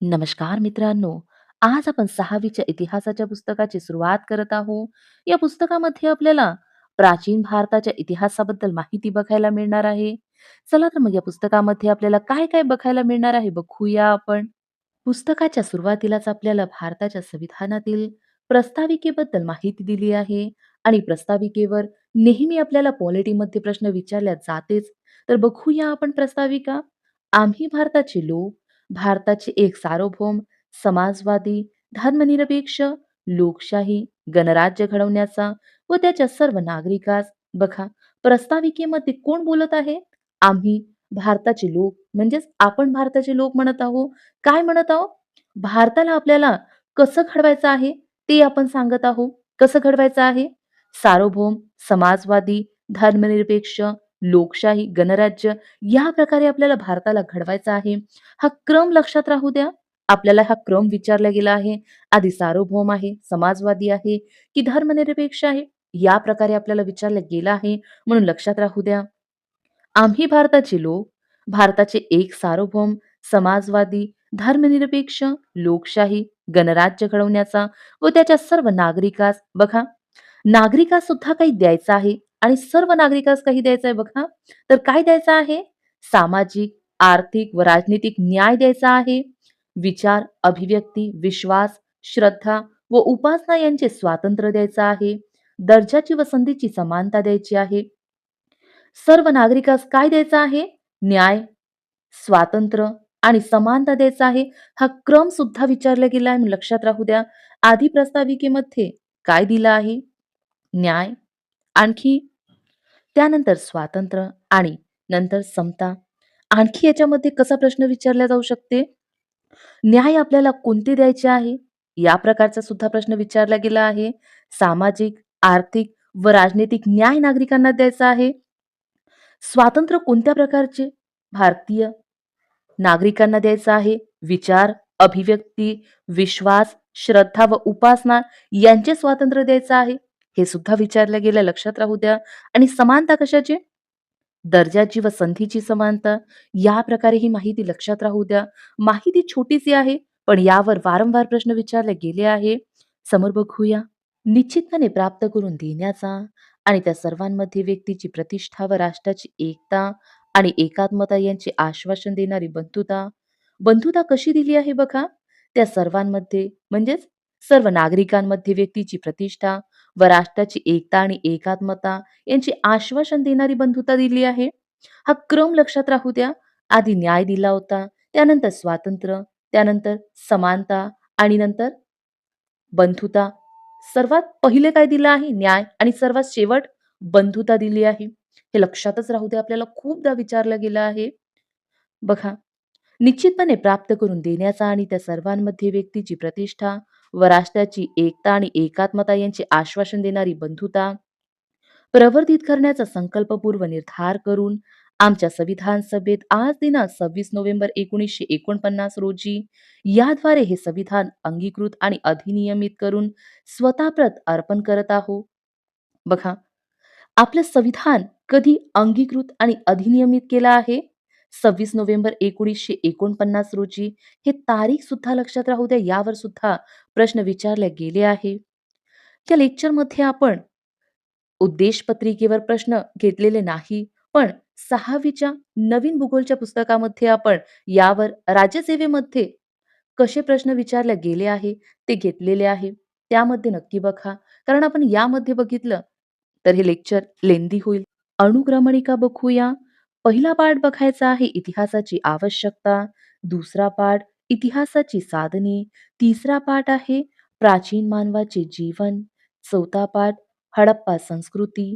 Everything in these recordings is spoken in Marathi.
नमस्कार मित्रांनो. आज आपण 6वीच्या इतिहासाच्या पुस्तकाची सुरुवात करत आहोत. या पुस्तकामध्ये आपल्याला प्राचीन भारताच्या इतिहासाबद्दल माहिती बघायला मिळणार आहे. चला तर मग या पुस्तकामध्ये आपल्याला काय काय बघायला मिळणार आहे बघूया आपण. पुस्तकाच्या सुरुवातीलाच आपल्याला भारताच्या संविधानातील प्रस्ताविकेबद्दल माहिती दिली आहे आणि प्रस्ताविकेवर नेहमी आपल्याला पॉलिटीमध्ये प्रश्न विचारल्या जातेच. तर बघूया आपण प्रस्ताविका. आम्ही भारताचे लोक, भारताचे एक सार्वभौम, समाजवादी, धर्मनिरपेक्ष, लोकशाही, गणराज्य घडवण्याचा व त्याच्या सर्व नागरिकास. बघा, प्रस्ताविकेमध्ये कोण बोलत आहे? आम्ही भारताचे लोक म्हणजेच आपण भारताचे लोक म्हणत आहोत. काय म्हणत आहोत? भारताला आपल्याला कसं घडवायचं आहे ते आपण सांगत आहोत. कसं घडवायचं आहे? सार्वभौम, समाजवादी, धर्मनिरपेक्ष, लोकशाही, गणराज्य या प्रकारे आपल्याला भारताला घडवायचा आहे. हा क्रम लक्षात राहू द्या. आपल्याला हा क्रम विचारला गेला आहे. आधी सार्वभौम आहे, समाजवादी आहे की धर्मनिरपेक्ष आहे? या प्रकारे आपल्याला विचारलं गेलं आहे. म्हणून लक्षात राहू द्या. आम्ही भारताचे लोक, भारताचे एक सार्वभौम, समाजवादी, धर्मनिरपेक्ष, लोकशाही, गणराज्य घडवण्याचा व त्याच्या सर्व नागरिकास. बघा, नागरिकास सुद्धा काही द्यायचं आहे आणि सर्व नागरिकास काही द्यायचं आहे बघा. तर काय द्यायचं आहे? सामाजिक, आर्थिक व राजनीतिक न्याय द्यायचा आहे. विचार, अभिव्यक्ती, विश्वास, श्रद्धा व उपासना यांचे स्वातंत्र्य द्यायचं आहे. दर्जाची व संधीची समानता द्यायची आहे. सर्व नागरिकास काय द्यायचं आहे? न्याय, स्वातंत्र्य आणि समानता द्यायचा आहे. हा क्रम सुद्धा विचारला गेला आहे. लक्षात राहू द्या. आधी प्रस्ताविकेमध्ये काय दिलं आहे? न्याय, आणखी त्यानंतर स्वातंत्र्य आणि नंतर समता. आणखी याच्यामध्ये कसा प्रश्न विचारला जाऊ शकते? न्याय आपल्याला कोणते द्यायचे आहे? या प्रकारचा सुद्धा प्रश्न विचारला गेला आहे. सामाजिक, आर्थिक व राजनैतिक न्याय नागरिकांना द्यायचा आहे. स्वातंत्र्य कोणत्या प्रकारचे? भारतीय नागरिकांना द्यायचं आहे. विचार, अभिव्यक्ती, विश्वास, श्रद्धा व उपासना यांचे स्वातंत्र्य द्यायचं आहे. हे सुद्धा विचारलं गेलं, लक्षात राहू द्या. आणि समानता कशाची? दर्जाची व संधीची समानता. या प्रकारे ही माहिती लक्षात राहू द्या. माहिती छोटीशी आहे, पण यावर वारंवार प्रश्न विचारले गेले आहे. समोर बघूया. निश्चितपणे प्राप्त करून देण्याचा आणि त्या सर्वांमध्ये व्यक्तीची प्रतिष्ठा व राष्ट्राची एकता आणि एकात्मता यांचे आश्वासन देणारी बंधुता. बंधुता कशी दिली आहे बघा? त्या सर्वांमध्ये म्हणजेच सर्व नागरिकांमध्ये व्यक्तीची प्रतिष्ठा व राष्ट्राची एकता आणि एकात्मता यांचे आश्वासन देणारी बंधुता दिली आहे. हा क्रम लक्षात राहू द्या. आधी न्याय दिला होता, त्यानंतर स्वातंत्र्य, त्यानंतर समानता आणि नंतर बंधुता. सर्वात पहिले काय दिलं आहे? न्याय आणि सर्वात शेवट बंधुता दिली आहे. हे लक्षातच राहू दे. आपल्याला खूपदा विचारलं गेलं आहे. बघा, निश्चितपणे प्राप्त करून देण्याचा आणि त्या सर्वांमध्ये व्यक्तीची प्रतिष्ठा व राष्ट्राची एकता आणि एकात्मता यांचे आश्वासन देणारी बंधुता प्रवर्धित करण्याचा संकल्पपूर्व निर्धार करून आमच्या संविधान सभेत आज दिनांक 26 नोव्हेंबर 1949 रोजी याद्वारे हे संविधान अंगीकृत आणि अधिनियमित करून स्वतःप्रत अर्पण करत आहोत. बघा, आपलं संविधान कधी अंगीकृत आणि अधिनियमित केलं आहे? 26 नोव्हेंबर 1949 रोजी. हे तारीख सुद्धा लक्षात राहू द्या. यावर सुद्धा प्रश्न विचारले गेले आहे. या लेक्चरमध्ये आपण उद्देश पत्रिकेवर प्रश्न घेतलेले नाही, पण 6वीच्या नवीन भूगोलच्या पुस्तकामध्ये आपण यावर राज्यसेवेमध्ये कसे प्रश्न विचारले गेले आहे ते घेतलेले आहे. त्यामध्ये नक्की बघा. कारण आपण यामध्ये बघितलं तर हे लेक्चर लेंदी होईल. अनुक्रमणिका बघूया. पहिला पाठ बघायचा आहे इतिहासाची आवश्यकता. दुसरा पाठ इतिहासाची साधने. तिसरा पाठ आहे प्राचीन मानवाचे जीवन. चौथा पाठ हडप्पा संस्कृती.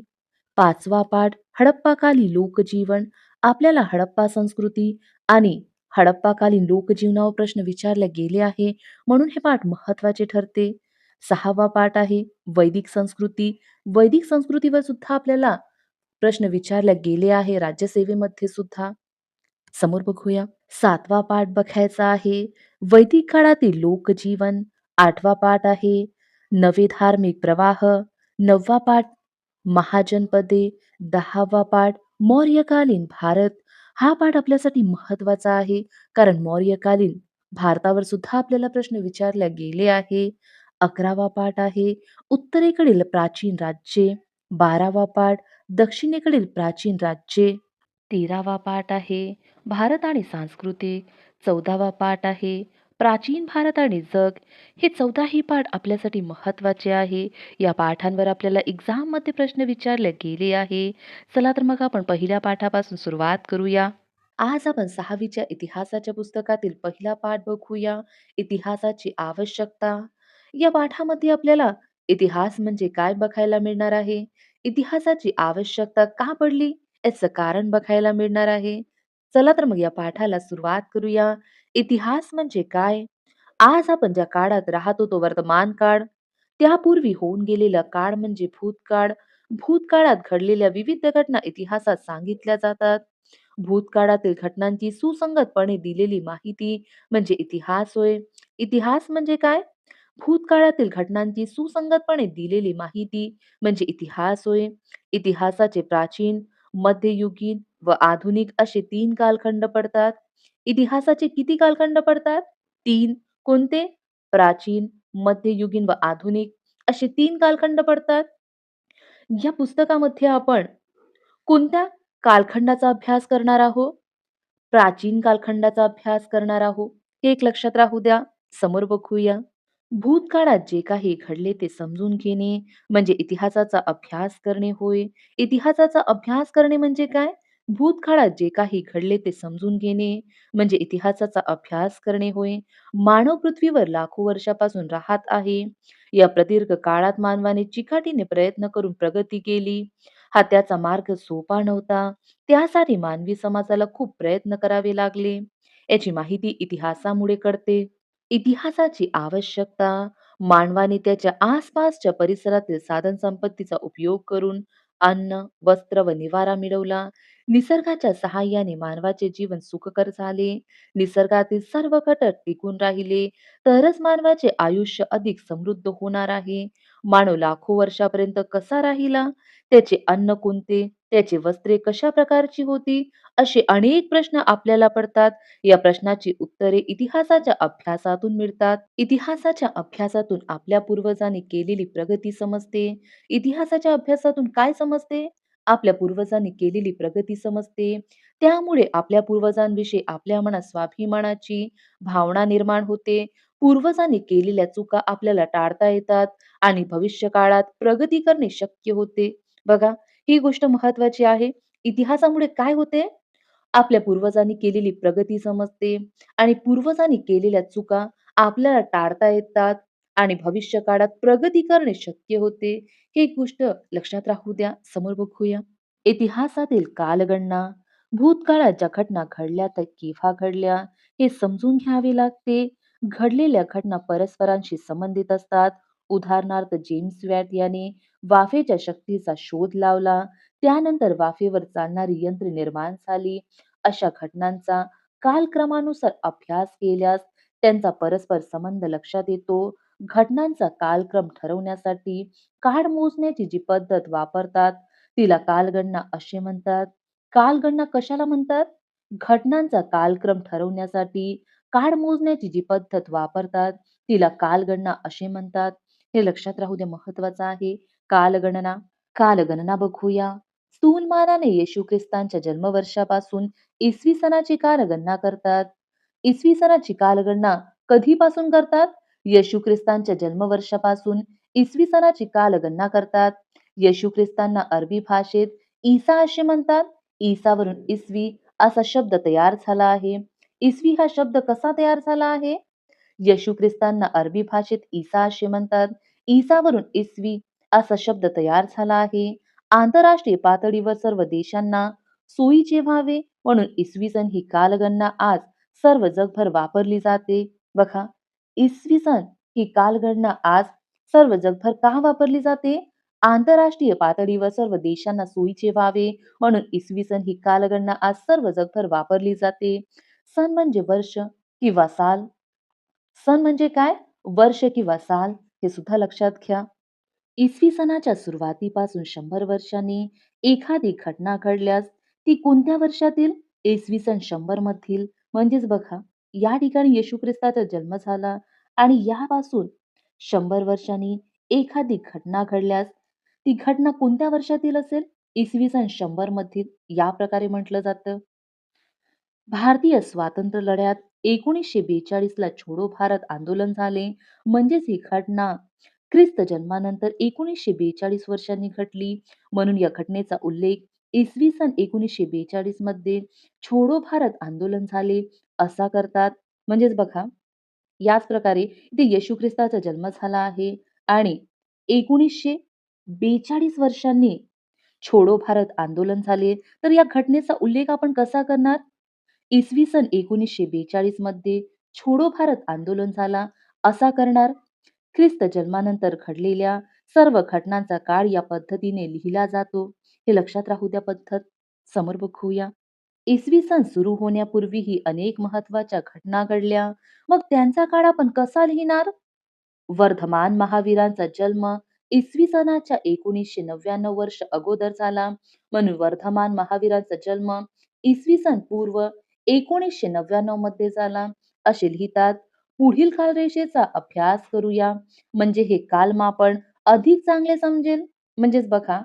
पाचवा पाठ हडप्पाकालीन लोकजीवन. आपल्याला हडप्पा संस्कृती आणि हडप्पाकालीन लोकजीवनावर प्रश्न विचारले गेले आहे, म्हणून हे पाठ महत्वाचे ठरते. सहावा पाठ आहे वैदिक संस्कृती. वैदिक संस्कृतीवर सुद्धा आपल्याला प्रश्न विचारले गेले आहे राज्यसेवेमध्ये सुद्धा. समोर बघूया. सातवा पाठ बघायचा आहे वैदिक काळातील लोकजीवन. आठवा पाठ आहे नवे धार्मिक प्रवाह. नववा पाठ महाजनपदे. 10वा पाठ मौर्यकालीन भारत. हा पाठ आपल्यासाठी महत्वाचा आहे, कारण मौर्यकालीन भारतावर सुद्धा आपल्याला प्रश्न विचारले गेले आहे. 11वा पाठ आहे, उत्तरेकडील प्राचीन राज्ये. 12वा पाठ, दक्षिणेकडील प्राचीन राज्ये. 13वा पाठ आहे, भारत आणि सांस्कृतिक. 14वा पाठ आहे, प्राचीन भारत आणि जग. हे 14ही पाठ आपल्यासाठी महत्त्वाचे आहे. या पाठांवर आपल्याला एक्झाममध्ये प्रश्न विचारले गेले आहे. चला तर मग आपण पहिल्या पाठापासून सुरुवात करूया. आज आपण 6वीच्या इतिहासाच्या पुस्तकातील पहिला पाठ बघूया, इतिहासाची आवश्यकता. या पाठामध्ये आपल्याला इतिहास म्हणजे काय बघायला मिळणार आहे, इतिहासाची आवश्यकता का पडली याचं कारण बघायला मिळणार आहे. चला तर मग या पाठाला सुरुवात करूया. इतिहास म्हणजे काय? आज आपण ज्या काळात राहतो तो वर्तमान काळ. त्यापूर्वी होऊन गेलेला काळ म्हणजे भूतकाळ. भूतकाळात घडलेल्या विविध घटना इतिहासात सांगितल्या जातात. भूतकाळातील घटनांची सुसंगतपणे दिलेली माहिती म्हणजे इतिहास होय. इतिहास म्हणजे काय? भूतकाळातील घटनांची सुसंगतपणे दिलेली माहिती म्हणजे इतिहास होय. इतिहासाचे प्राचीन, मध्ययुगीन व आधुनिक असे 3 कालखंड पडतात. इतिहासाचे किती कालखंड पडतात? 3. कोणते? प्राचीन, मध्ययुगीन व आधुनिक असे 3 कालखंड पडतात. या पुस्तकामध्ये आपण कोणत्या कालखंडाचा अभ्यास करणार आहोत? प्राचीन कालखंडाचा अभ्यास करणार आहोत. हे एक लक्षात राहू द्या. समोर बघूया. भूतकाळात जे काही घडले ते समजून घेणे म्हणजे इतिहासाचा अभ्यास करणे होय. इतिहासाचा अभ्यास करणे म्हणजे काय? भूतकाळात जे काही घडले ते समजून घेणे म्हणजे इतिहासाचा अभ्यास करणे होय. मानव पृथ्वीवर लाखो वर्षापासून राहत आहे. या प्रदीर्घ काळात मानवाने चिकाटीने प्रयत्न करून प्रगती केली. हा त्याचा मार्ग सोपा नव्हता. त्यासाठी मानवी समाजाला खूप प्रयत्न करावे लागले. याची माहिती इतिहासामुळे कळते. इतिहासाची आवश्यकता मानवाने त्याच्या आसपासच्या परिसरातील साधनसंपत्तीचा उपयोग करून अन्न, वस्त्र व निवारा मिळवला. निसर्गाच्या सहाय्याने मानवाचे जीवन सुखकर झाले. निसर्गातील सर्व घटक टिकून राहिले तरच मानवाचे आयुष्य अधिक समृद्ध होणार आहे. मानव लाखो वर्षापर्यंत कसा राहिला? त्याचे अन्न कोणते? त्याची वस्त्रे कशा प्रकारची होती? असे अनेक प्रश्न आपल्याला पडतात. या प्रश्नाची उत्तरे इतिहासाच्या अभ्यासातून मिळतात. इतिहासाच्या अभ्यासातून आपल्या पूर्वजांनी केलेली प्रगती समजते. इतिहासाच्या अभ्यासातून काय समजते? आपल्या पूर्वजांनी केलेली प्रगती समजते. त्यामुळे आपल्या पूर्वजांविषयी आपल्या मनात स्वाभिमानाची भावना निर्माण होते. पूर्वजांनी केलेल्या चुका आपल्याला टाळता येतात आणि भविष्य काळात प्रगती करणे शक्य होते. बघा, ही गोष्ट महत्वाची आहे. इतिहासामुळे काय होते? आपल्या पूर्वजांनी केलेली प्रगती समजते आणि पूर्वजांनी केलेल्या चुका आपल्याला टाळता येतात आणि भविष्य काळात प्रगती करणे शक्य होते. ही गोष्ट लक्षात राहू द्या. समोर बघूया. इतिहासातील कालगणना भूतकाळात ज्या घटना घडल्या त्या केव्हा घडल्या हे समजून घ्यावे लागते. घडलेल्या घटना परस्परांशी संबंधित असतात. उदाहरणार्थ जेम्स वॅट याने वाफेच्या शक्तीचा शोध लावला. त्यानंतर वाफेवर चालणारी यंत्रे निर्माण झाली. अशा घटनांचा कालक्रमानुसार अभ्यास केल्यास त्यांचा परस्पर संबंध लक्षात येतो. घटनांचा कालक्रम ठरवण्यासाठी काळ मोजण्याची जी पद्धत वापरतात तिला कालगणना असे म्हणतात. कालगणना कशाला म्हणतात? घटनांचा कालक्रम ठरवण्यासाठी काळ मोजण्याची जी पद्धत वापरतात तिला कालगणना असे म्हणतात. हे लक्षात राहू द्या, महत्वाचं आहे. कालगणना. कालगणना बघूया. स्थूलमानाने येशू ख्रिस्तांच्या जन्मवर्षापासून इसवी सनाची कालगणना करतात. इसवी सनाची कालगणना कधीपासून करतात? येशू ख्रिस्तांच्या जन्मवर्षापासून इसवी सनाची कालगणना करतात. येशू ख्रिस्तांना अरबी भाषेत ईसा असे म्हणतात. ईसावरून इसवी असा शब्द तयार झाला आहे. इसवी हा शब्द कसा तयार झाला आहे? येशू ख्रिस्तांना अरबी भाषेत ईसा असे म्हणतात. ईसावरून इसवी असा शब्द तयार झाला आहे. आंतरराष्ट्रीय पातळीवर सर्व देशांना सोयीचे व्हावे म्हणून इसवी सन ही कालगणना आज सर्व जगभर वापरली जाते. बघा, इसवी सन ही कालगणना आज सर्व जगभर का वापरली जाते? आंतरराष्ट्रीय पातळीवर सर्व देशांना सोयीचे व्हावे म्हणून इसवी सन ही कालगणना आज सर्व जगभर वापरली जाते. सन म्हणजे वर्ष किंवा साल. सन म्हणजे काय? वर्ष किंवा साल. हे सुद्धा लक्षात घ्या. इसवी सनाच्या सुरुवातीपासून 100 वर्षांनी एखादी घटना घडल्यास ती कोणत्या वर्षातील? इसवी सन 100 मधील. म्हणजेच बघा, या ठिकाणी येशू ख्रिस्ताचा जन्म झाला आणि यापासून 100 वर्षांनी एखादी घटना घडल्यास ती घटना कोणत्या वर्षातील असेल? इसवी सन 100 मधील या प्रकारे म्हटलं जातं. भारतीय स्वातंत्र्य लढ्यात 1942 ला छोडो भारत आंदोलन झाले. म्हणजेच ही घटना ख्रिस्त जन्मानंतर 1942 वर्षांनी घडली. म्हणून या घटनेचा उल्लेख इसवी सन 1942 मध्ये छोडो भारत आंदोलन झाले असा करतात. म्हणजेच बघा, याच प्रकारे इथे येशू ख्रिस्ताचा जन्म झाला आहे आणि 1942 वर्षांनी छोडो भारत आंदोलन झाले. तर या घटनेचा उल्लेख आपण कसा करणार? इसवी सन 1942 मध्ये छोडो भारत आंदोलन झाला असा करणार. ख्रिस्त जन्मानंतर घडलेल्या सर्व घटनांचा काळ या पद्धतीने लिहिला जातो. हे लक्षात राहू द्या पद्धत. समोर बघूया. इसवी सन सुरू होण्यापूर्वीही अनेक महत्वाच्या घटना घडल्या. मग त्यांचा काळ आपण कसा लिहिणार? वर्धमान महावीरांचा जन्म इसवी सनाच्या 1999 वर्ष अगोदर झाला. म्हणून वर्धमान महावीरांचा जन्म इसवी सन पूर्व 1999 मध्ये झाला असे लिहितात. पुढील कालरेषेचा अभ्यास करूया म्हणजे हे कालमापन अधिक चांगले समजेल. म्हणजेच बघा,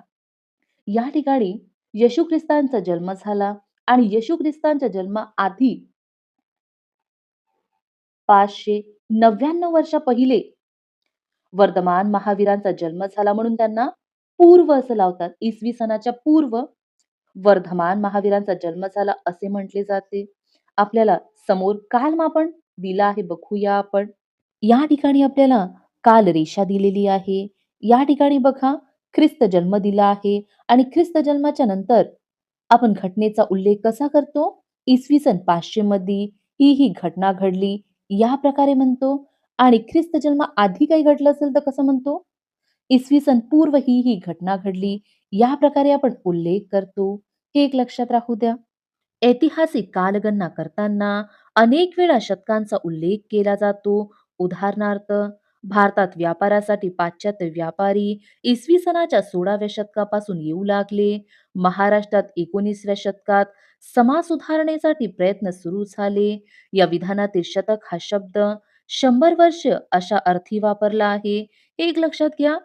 या ठिकाणी येशू ख्रिस्तांचा जन्म झाला आणि येशू ख्रिस्तांच्या जन्माआधी 599 वर्ष पहिले वर्धमान महावीरांचा जन्म झाला म्हणून त्यांना पूर्व असं लावतात. इसवी सनाच्या पूर्व वर्धमान महावीरांचा जन्म झाला असे म्हटले जाते. आपल्याला समोर कालमापन दिला आहे बघूया आपण. या ठिकाणी आपल्याला कालरेषा दिलेली आहे. या ठिकाणी बघा, ख्रिस्त जन्म दिला आहे आणि ख्रिस्त जन्माच्या नंतर आपण घटनेचा उल्लेख कसा करतो? इसवी सन 500 मध्ये ही घटना घडली या प्रकारे म्हणतो आणि ख्रिस्त जन्म आधी काही घडलं असेल तर कसं म्हणतो? इसवी सन पूर्व ही घटना घडली या प्रकारे आपण उल्लेख करतो. हे एक लक्षात राहू द्या. ऐतिहासिक कालगणना करताना अनेक वेळा शतकांचा उल्लेख केला जातो. उदाहरणार्थ, भारतात व्यापारासाठी पाश्चात्य व्यापारी इसवी सनाच्या 16व्या शतकापासून येऊ लागले. महाराष्ट्रात 19व्या शतकात समाज सुधारणेसाठी प्रयत्न सुरू झाले. या विधानातील शतक हा शब्द 100 वर्ष अशा अर्थी वापरला आहे. हे एक लक्षात घ्या.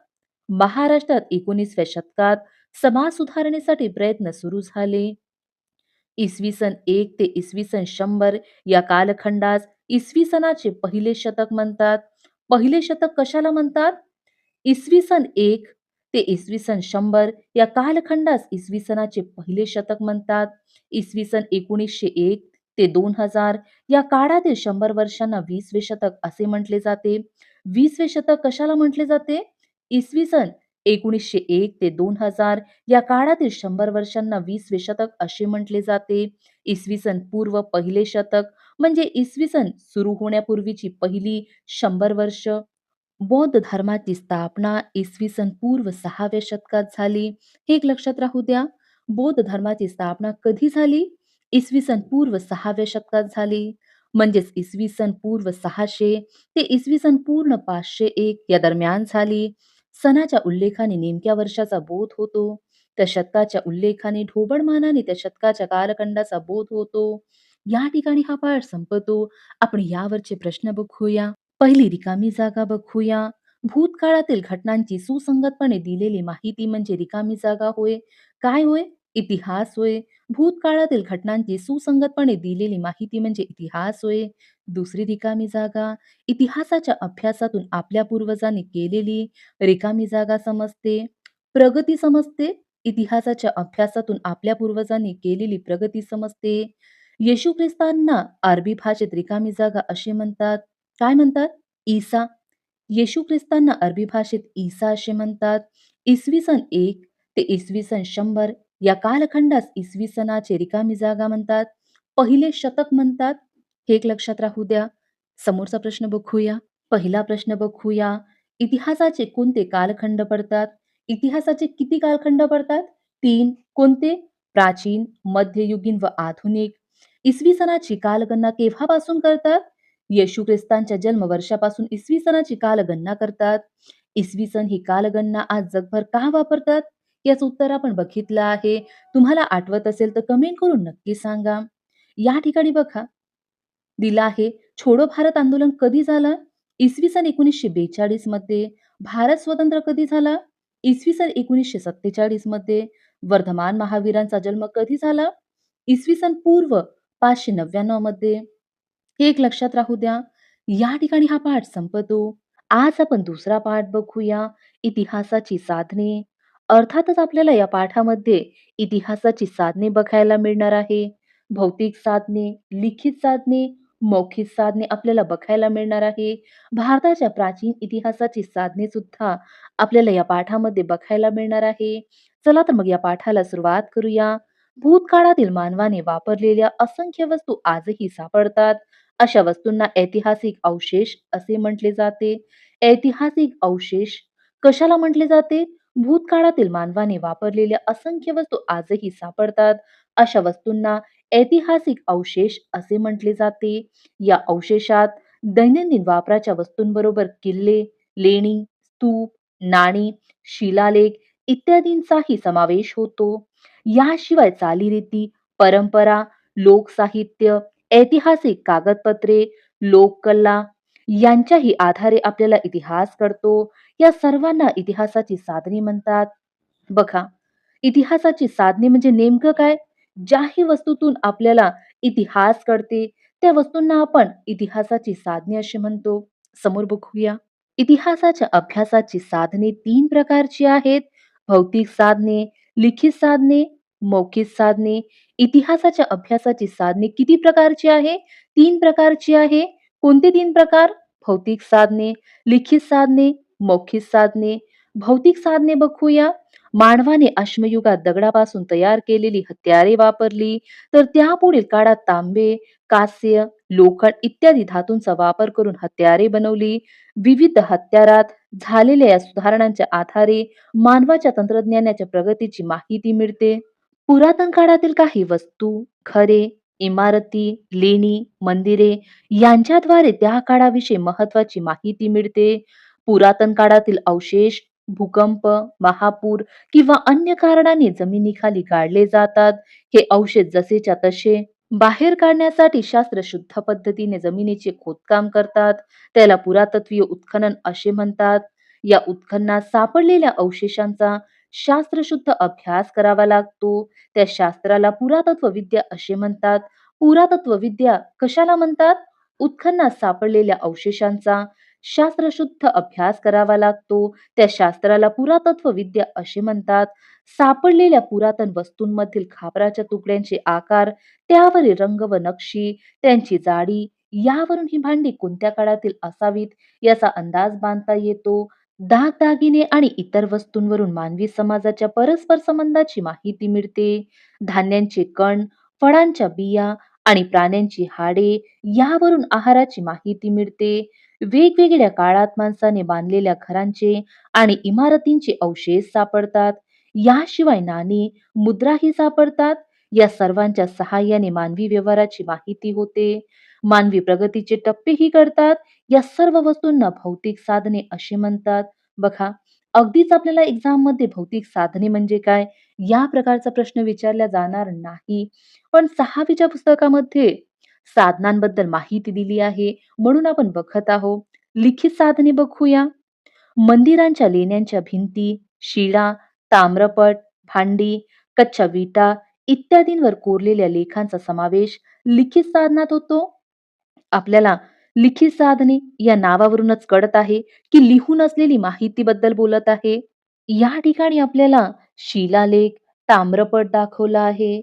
महाराष्ट्रात 19व्या शतकात समाज सुधारणेसाठी प्रयत्न सुरू झाले. इसवी सन 1 ते इसवी सन 100 या कालखंडास इसवी सनाचे पहिले शतक म्हणतात. पहिले शतक कशाला म्हणतात? इसवी सन 1 ते इसवी सन 100 या कालखंडास इसवी सनाचे पहिले शतक म्हणतात. इसवी सन 1901 ते 2000 या काळातील 100 वर्षांना 20वे शतक असे म्हटले जाते. 20वे शतक कशाला म्हटले जाते? इसवी सन 1901 ते 2000 या काळातील 100 वर्षांना 20वे शतक असे म्हटले जाते. इसवी सन पूर्व पहिले शतक म्हणजे इसवी सन सुरू होण्यापूर्वीची पहिली 100 वर्ष. बौद्ध धर्माची स्थापना इसवी सन पूर्व 6व्या शतकात झाली. हे एक लक्षात राहू द्या. बौद्ध धर्माची स्थापना कधी झाली? इसवी सन पूर्व 6व्या शतकात झाली. म्हणजेच इसवी सन पूर्व 600 ते इसवी सन पूर्ण 501 या दरम्यान झाली. सणाच्या उल्लेखाने नेमक्या वर्षाचा बोध होतो. त्या शतकाच्या उल्लेखाने ढोबळमानाने त्या शतकाच्या कालखंडाचा बोध होतो. या ठिकाणी हा पाठ संपतो. आपण यावरचे प्रश्न बघूया. पहिली रिकामी जागा बघूया. भूतकाळातील घटनांची सुसंगतपणे दिलेली माहिती म्हणजे रिकामी जागा होय. काय होय? इतिहास होय. भूतकाळातील घटनांची सुसंगतपणे दिलेली माहिती म्हणजे इतिहास होय. दुसरी रिकामी जागा. इतिहासाच्या अभ्यासातून आपल्या पूर्वजांनी केलेली रिकामी जागा समजते. प्रगती समजते. इतिहासाच्या अभ्यासातून आपल्या पूर्वजांनी केलेली प्रगती समजते. येशू ख्रिस्तांना अरबी भाषेत रिकामी जागा असे म्हणतात. काय म्हणतात? ईसा. येशू ख्रिस्तांना अरबी भाषेत ईसा असे म्हणतात. इसवी सन 1 ते इसवी सन 100 या कालखंडास इसवी सनाचे रिकामी जागा म्हणतात. पहिले शतक म्हणतात. हे एक लक्षात राहू द्या. समोरचा प्रश्न बघूया. पहिला प्रश्न बघूया. इतिहासाचे कोणते कालखंड पडतात? इतिहासाचे किती कालखंड पडतात? 3. कोणते? प्राचीन, मध्ययुगीन व आधुनिक. इसवी सनाची कालगणना केव्हापासून करतात? येशू ख्रिस्तांच्या जन्मवर्षापासून इसवी सनाची कालगणना करतात. इसवी सन ही कालगणना आज जगभर का वापरतात? याचं उत्तर आपण बघितलं आहे. तुम्हाला आठवत असेल तर कमेंट करून नक्की सांगा. या ठिकाणी बघा, दिला आहे. छोडो भारत आंदोलन कधी झालं? इसवी सन 1942 मध्ये. भारत स्वतंत्र कधी झाला? इसवी सन 1947 मध्ये. वर्धमान महावीरांचा जन्म कधी झाला? इसवी सन पूर्व 599 मध्ये. हे एक लक्षात राहू द्या. या ठिकाणी हा पाठ संपतो. आज आपण दुसरा पाठ बघूया, इतिहासाची साधने. अर्थातच आपल्याला या पाठामध्ये इतिहासाची साधने बघायला मिळणार आहे. भौतिक साधने, लिखित साधने, मौखिक साधने आपल्याला बघायला मिळणार आहे. भारताच्या प्राचीन इतिहासाची साधने सुद्धा आपल्याला या पाठामध्ये बघायला मिळणार आहे. चला तर मग या पाठाला सुरुवात करूया. भूतकाळातील मानवाने वापरलेल्या असंख्य वस्तू आजही सापडतात. अशा वस्तूंना ऐतिहासिक अवशेष असे म्हटले जाते. ऐतिहासिक अवशेष कशाला म्हटले जाते? भूतकाळातील मानवाने वापरलेल्या असंख्य वस्तू आजही सापडतात. अशा वस्तूंना ऐतिहासिक अवशेष असे म्हटले जाते. या अवशेषात दैनंदिन वापराच्या वस्तूंबरोबर किल्ले, लेणी, स्तूप, नाणी, शिलालेख इत्यादींचाही समावेश होतो. याशिवाय चालीरीती, परंपरा, लोकसाहित्य, ऐतिहासिक कागदपत्रे, लोककला यांच्याही आधारे आपल्याला इतिहास कळतो. या सर्वांना इतिहासाची साधने म्हणतात. बघा, इतिहासाची साधने म्हणजे नेमकं काय? ज्याही वस्तूतून आपल्याला इतिहास कळते, त्या वस्तूंना आपण इतिहासाची साधने असे म्हणतो. समोर बघूया. इतिहासाच्या अभ्यासाची साधने 3 प्रकारची आहेत. भौतिक साधने, लिखित साधने, मौखिक साधने. इतिहासाच्या अभ्यासाची साधने किती प्रकारची आहे? 3 प्रकारची आहे. कोणते 3 प्रकार? भौतिक साधने, लिखित साधने, मौखिक साधने. भौतिक साधने बघूया. मानवाने अश्मयुगात दगडापासून तयार केलेली हत्यारे वापरली, तर त्यापुढील काळात तांबे, कांस्य, लोखंड इत्यादी धातूंचा वापर करून हत्यारे बनवली. विविध हत्यारात झालेल्या या सुधारणांच्या आधारे मानवाच्या तंत्रज्ञानाच्या प्रगतीची माहिती मिळते. पुरातन काळातील काही वस्तू, घरे, इमारती, लेणी, मंदिरे यांच्याद्वारे त्या काळाविषयी महत्वाची माहिती मिळते. पुरातन काळातील अवशेष भूकंप, महापूर किंवा अन्य कारणांनी जमिनीखाली गाडले जातात. हे अवशेष जसेच्या तसे बाहेर काढण्यासाठी शास्त्र शुद्ध पद्धतीने जमिनीचे खोदकाम करतात. त्याला पुरातत्वीय उत्खनन असे म्हणतात. या उत्खननात सापडलेल्या अवशेषांचा शास्त्रशुद्ध अभ्यास करावा लागतो. त्या शास्त्राला पुरातत्व विद्या असे म्हणतात. पुरातत्व विद्या कशाला म्हणतात? उत्खननात सापडलेल्या अवशेषांचा शास्त्रशुद्ध अभ्यास करावा लागतो. त्या शास्त्राला पुरातत्व विद्या असे म्हणतात. सापडलेल्या पुरातन वस्तूंमधील खापराच्या तुकड्यांचे आकार, त्यावरील रंग व नक्षी, त्यांची जाडी यावरून ही भांडी कोणत्या काळातील असावीत याचा अंदाज बांधता येतो. दागदागिने आणि इतर वस्तूंवरून मानवी समाजाच्या परस्पर संबंधाची माहिती मिळते. धान्यांचे कण, फळांच्या बिया आणि प्राण्यांची हाडे यावरून आहाराची माहिती मिळते. वेगवेगळ्या काळात माणसाने बांधलेल्या घरांचे आणि इमारतींचे अवशेष सापडतात. याशिवाय नाणी, मुद्राही सापडतात. या सर्वांच्या सहाय्याने मानवी व्यवहाराची माहिती होते. मानवी प्रगतीचे टप्पेही कळतात. या सर्व वस्तूंना भौतिक साधने असे म्हणतात. बघा, अगदीच आपल्याला एक्झाम मध्ये भौतिक साधने म्हणजे काय या प्रकारचा प्रश्न विचारला जाणार नाही. पण 6वीच्या पुस्तकामध्ये साधनांबद्दल माहिती दिली आहे, म्हणून आपण बघत आहोत. लिखित साधने बघूया. मंदिरांच्या लेण्यांच्या भिंती, शिळा, ताम्रपट, भांडी, कच्च्या विटा इत्यादींवर कोरलेल्या लेखांचा समावेश लिखित साधनात होतो. आपल्याला लिखित साधने या नावावरूनच कळत आहे की लिहून असलेली माहितीबद्दल बोलत आहे. या ठिकाणी आपल्याला शिलालेख, ताम्रपट दाखवला आहे.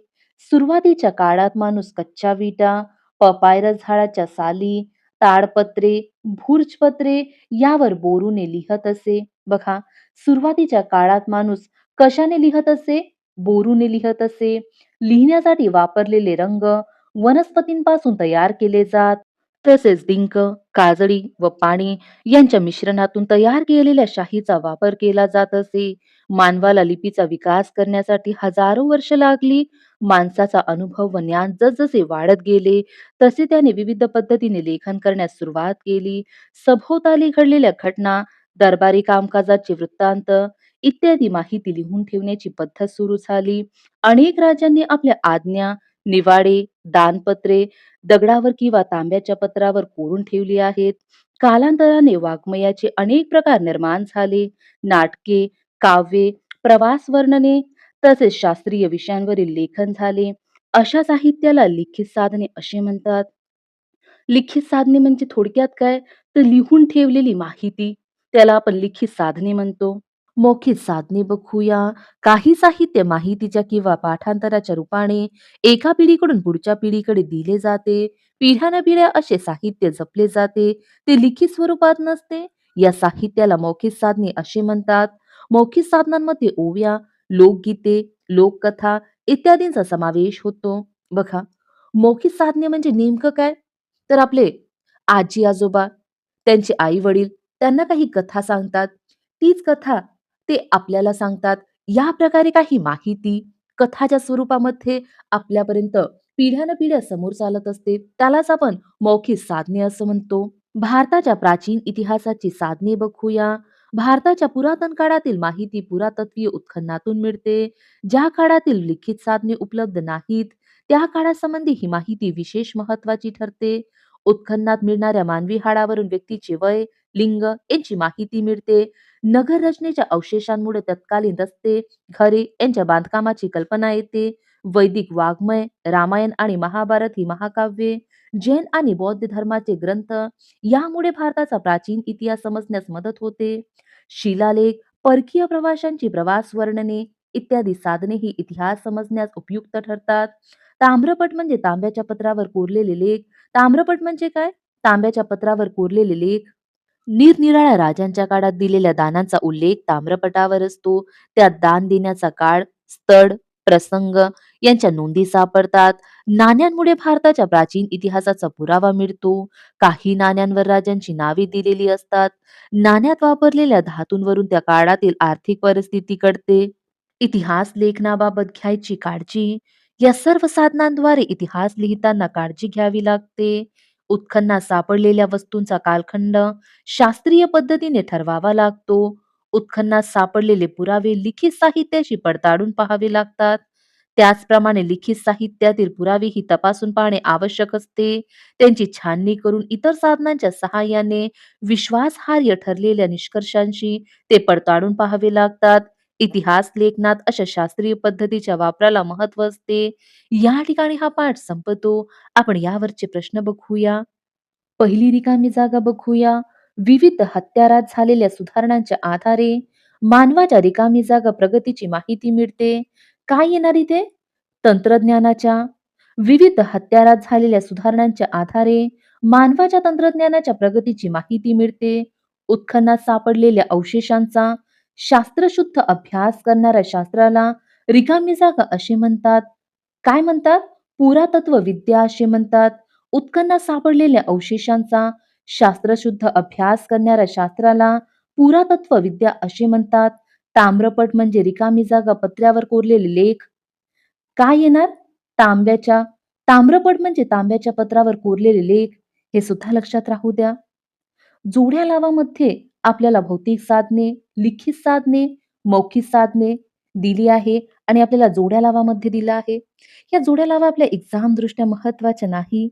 सुरुवातीच्या काळात माणूस कच्च्या विटा, पपायरस झाडाच्या साली, ताडपत्रे, भुर्जपत्रे यावर बोरूने लिहत असे. बघा, सुरुवातीच्या काळात माणूस कशाने लिहत असे? बोरूने लिहत असे. लिहिण्यासाठी वापरलेले रंग वनस्पतींपासून तयार केले जात. तसेच डिंक, काजळी व पाणी यांच्या मिश्रणातून तयार केलेल्या शाईचा वापर केला जात असे. मानवाला लिपीचा विकास करण्यासाठी हजारो वर्ष लागली. माणसाचा अनुभव व ज्ञान जसजसे वाढत गेले, तसे त्याने विविध पद्धतीने लेखन करण्यास सुरुवात केली. सभोवताली घडलेल्या घटना, दरबारी कामकाजाचे वृत्तांत इत्यादी माहिती लिहून ठेवण्याची पद्धत सुरू झाली. अनेक राजांनी आपल्या आज्ञा, निवाडे, दानपत्रे दगडावर किंवा तांब्याच्या पत्रावर कोरून ठेवली आहेत. कालांतराने वाङ्मयाचे अनेक प्रकार निर्माण झाले. नाटके, काव्ये, प्रवास वर्णने तसेच शास्त्रीय विषयांवरील लेखन झाले. अशा साहित्याला लिखित साधने असे म्हणतात. लिखित साधने म्हणजे थोडक्यात काय, तर लिहून ठेवलेली माहिती, त्याला आपण लिखित साधने म्हणतो. मौखिक साधने बघूया. काही साहित्य माहितीच्या किंवा पाठांतराच्या रूपाने एका पिढीकडून पुढच्या पिढीकडे दिले जाते. पिढ्यानपिढ्या असे साहित्य जपले जाते. ते लिखित स्वरूपात नसते. या साहित्याला मौखिक साधने असे म्हणतात. मौखिक साधनांमध्ये ओव्या, लोकगीते, लोककथा इत्यादींचा समावेश होतो. बघा, मौखिक साधने म्हणजे नेमकं काय? तर आपले आजी-आजोबा, त्यांचे आई-वडील त्यांना काही कथा सांगतात. तीच कथा ते आपल्याला सांगतात. या प्रकारे काही माहिती कथाच्या स्वरूपामध्ये आपल्यापर्यंत पिढ्यानपिढ्या समोर चालत असते. त्यालाच आपण मौखिक साधने असं म्हणतो. भारताच्या प्राचीन इतिहासाची साधने बघूया. भारताच्या पुरातन काळातील माहिती पुरातत्वीय उत्खननातून मिळते. ज्या काळातील लिखित साधने उपलब्ध नाहीत, त्या काळासंबंधी ही माहिती विशेष महत्वाची ठरते. उत्खननात मिळणाऱ्या मानवी हाडावरून व्यक्तीचे वय, लिंग यांची माहिती मिळते. नगर रचनेच्या अवशेषांमुळे तत्कालीन रस्ते, घरे यांच्या बांधकामाची कल्पना येते. वैदिक वाङ्मय, रामायण आणि महाभारत ही महाकाव्ये, जैन आणि बौद्ध धर्माचे ग्रंथ यामुळे भारताचा प्राचीन इतिहास समजण्यास मदत होते. शिलालेख, परकीय प्रवाशांची प्रवास वर्णने इत्यादी साधने ही इतिहास समजण्यास उपयुक्त ठरतात. ताम्रपट म्हणजे तांब्याच्या पत्रावर कोरलेले लेख. ताम्रपट म्हणजे काय? तांब्याच्या पत्रावर कोरलेले लेख. निरनिराळ्या राजांच्या काळात दिलेल्या दानांचा उल्लेख ताम्रपटावर असतो. त्यात दान देण्याचा काळ, स्थळ, प्रसंग यांच्या नोंदी सापडतात. नाण्यांमुळे भारताच्या प्राचीन इतिहासाचा पुरावा मिळतो. काही नाण्यांवर राजांची नावे दिलेली असतात. नाण्यात वापरलेल्या धातूंवरून त्या काळातील आर्थिक परिस्थिती कळते. इतिहास लेखनाबाबत घ्यायची काळजी. या सर्व साधनांद्वारे इतिहास लिहिताना काळजी घ्यावी लागते. उत्खननात सापडलेल्या वस्तूंचा कालखंड शास्त्रीय पद्धतीने ठरवावा लागतो. उत्खननात सापडलेले पुरावे लिखित साहित्याशी पडताळून पाहावे लागतात. त्याचप्रमाणे लिखित साहित्यातील पुरावेही तपासून पाहणे आवश्यक असते. त्यांची छाननी करून इतर साधनांच्या सहाय्याने विश्वासार्ह ठरलेल्या निष्कर्षांशी ते पडताळून पाहावे लागतात. इतिहास लेखनात अशा शास्त्रीय पद्धतीच्या वापराला महत्त्व असते. या ठिकाणी हा पाठ संपतो. आपण यावरचे प्रश्न बघूया. पहिली रिकामी जागा बघूया. विविध हत्यारात झालेल्या सुधारणांच्या आधारे मानवाच्या रिकामी जागा प्रगतीची माहिती मिळते. काय येणार इथे? तंत्रज्ञानाच्या विविध हत्यारात झालेल्या सुधारणांच्या आधारे मानवाच्या तंत्रज्ञानाच्या प्रगतीची माहिती मिळते. उत्खननात सापडलेल्या अवशेषांचा शास्त्रशुद्ध अभ्यास करणाऱ्या शास्त्राला रिकामी जागा असे म्हणतात. काय म्हणतात? पुरातत्व विद्या असे म्हणतात. उत्खननात सापडलेल्या अवशेषांचा शास्त्रशुद्ध अभ्यास करणाऱ्या शास्त्राला पुरातत्व विद्या असे म्हणतात. ताम्रपट म्हणजे रिकामी जागा पत्र्यावर कोरलेले लेख. काय येणार? तांब्याच्या ताम्रपट म्हणजे तांब्याच्या पत्रावर कोरलेले लेख. हे सुद्धा लक्षात राहू द्या. जोड्या लावामध्ये आपल्याला भौतिक साधने, लिखित साधने, मौखिक साधने दिली आहे आणि आपल्याला जोड्या लावामध्ये दिला आहे. या जोड्या लावा आपल्या एक्झाम दृष्ट्या महत्त्वाच्या नाही.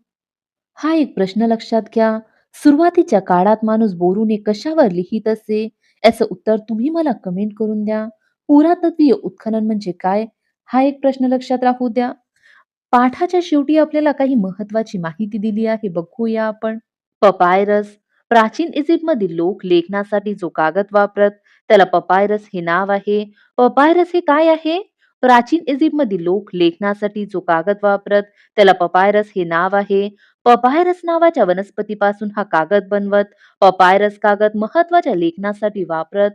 हा एक प्रश्न लक्षात घ्या. सुरुवातीच्या काळात माणूस बोरूने कशावर लिहित असे? याचं उत्तर तुम्ही मला कमेंट करून द्या. पुरातत्वीय उत्खनन म्हणजे काय? हा एक प्रश्न लक्षात राहू द्या. पाठाच्या शेवटी आपल्याला काही महत्त्वाची माहिती दिली आहे. बघूया आपण. पपायरस प्राचीन इजिप्तमधील लोक लेखनासाठी जो कागद वापरत त्याला पपायरस हे नाव आहे. पपायरस हे काय आहे? प्राचीन इजिप्तमधील लोक लेखनासाठी जो कागद वापरत त्याला पपायरस हे नाव आहे. पपायरस नावाच्या वनस्पतीपासून हा कागद बनवत. पपायरस कागद महत्वाच्या लेखनासाठी वापरत.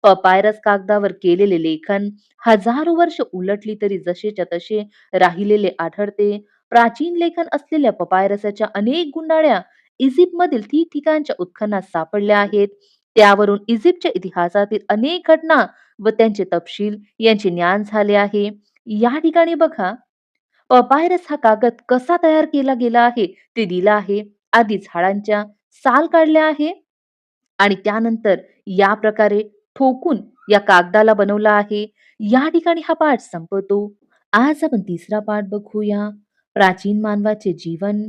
पपायरस कागदावर केलेले लेखन हजारो वर्ष उलटली तरी जसेच्या तसे राहिलेले आढळते. प्राचीन लेखन असलेल्या पपायरसच्या अनेक गुंडाळ्या इजिप्तमधील ठिकठिकाणच्या उत्खननात सापडल्या आहेत. त्यावरून इजिप्तच्या इतिहासातील अनेक घटना व त्यांचे तपशील यांचे ज्ञान झाले आहे. या ठिकाणी बघा, पपायरस हा कागद कसा तयार केला गेला आहे ते दिलं आहे. आधी झाडांच्या साल काढल्या आहे आणि त्यानंतर या प्रकारे ठोकून या कागदाला बनवला आहे. या ठिकाणी हा पाठ संपतो. आज आपण तिसरा पाठ बघूया. प्राचीन मानवाचे जीवन.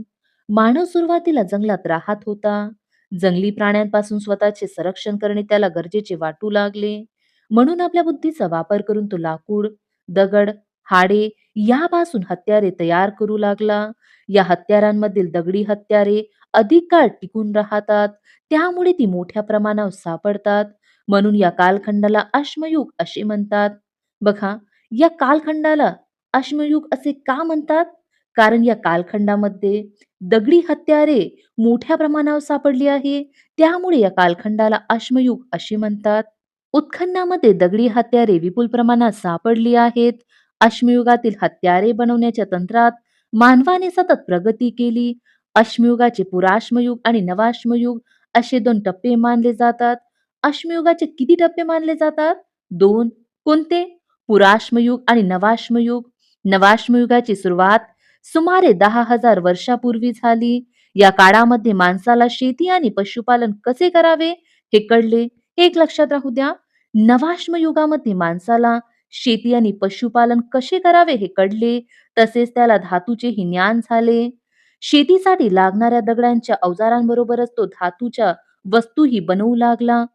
मानव सुरुवातीला जंगलात राहत होता. जंगली प्राण्यांपासून स्वतःचे संरक्षण करणे त्याला गरजेचे वाटू लागले. म्हणून आपल्या बुद्धीचा वापर करून तो लाकूड, दगड, हाडे यापासून हत्यारे तयार करू लागला. या हत्यारांमधील दगडी हत्यारे अधिक काळ टिकून राहतात, त्यामुळे ती मोठ्या प्रमाणावर सापडतात. म्हणून या कालखंडाला अश्मयुग असे म्हणतात. बघा, या कालखंडाला अश्मयुग असे का म्हणतात? कारण या कालखंडामध्ये दगडी हत्यारे मोठ्या प्रमाणावर सापडली आहे, त्यामुळे या कालखंडाला अश्मयुग असे म्हणतात. उत्खननामध्ये दगडी हत्यारे विपुल प्रमाणात सापडली आहेत. अश्मयुगातील हत्यारे बनवण्याच्या तंत्रात मानवाने सतत प्रगती केली. अश्मयुगाचे पुराश्मयुग आणि नवाश्मयुग असे दोन टप्पे मानले जातात. अश्मयुगाचे किती टप्पे मानले जातात? दोन. कोणते? पुराश्मयुग आणि नवाश्मयुग. नवाश्मयुगाची सुरुवात सुमारे 10,000 वर्षापूर्वी झाली. या काळामध्ये माणसाला शेती आणि पशुपालन कसे करावे हे कळले. हे एक लक्षात राहू द्या. नवाश्म युगामध्ये माणसाला शेती आणि पशुपालन कसे करावे हे कळले. तसेच त्याला धातूचेही ज्ञान झाले. शेतीसाठी लागणाऱ्या दगडांच्या अवजारांबरोबरच तो धातूच्या वस्तूही बनवू लागला.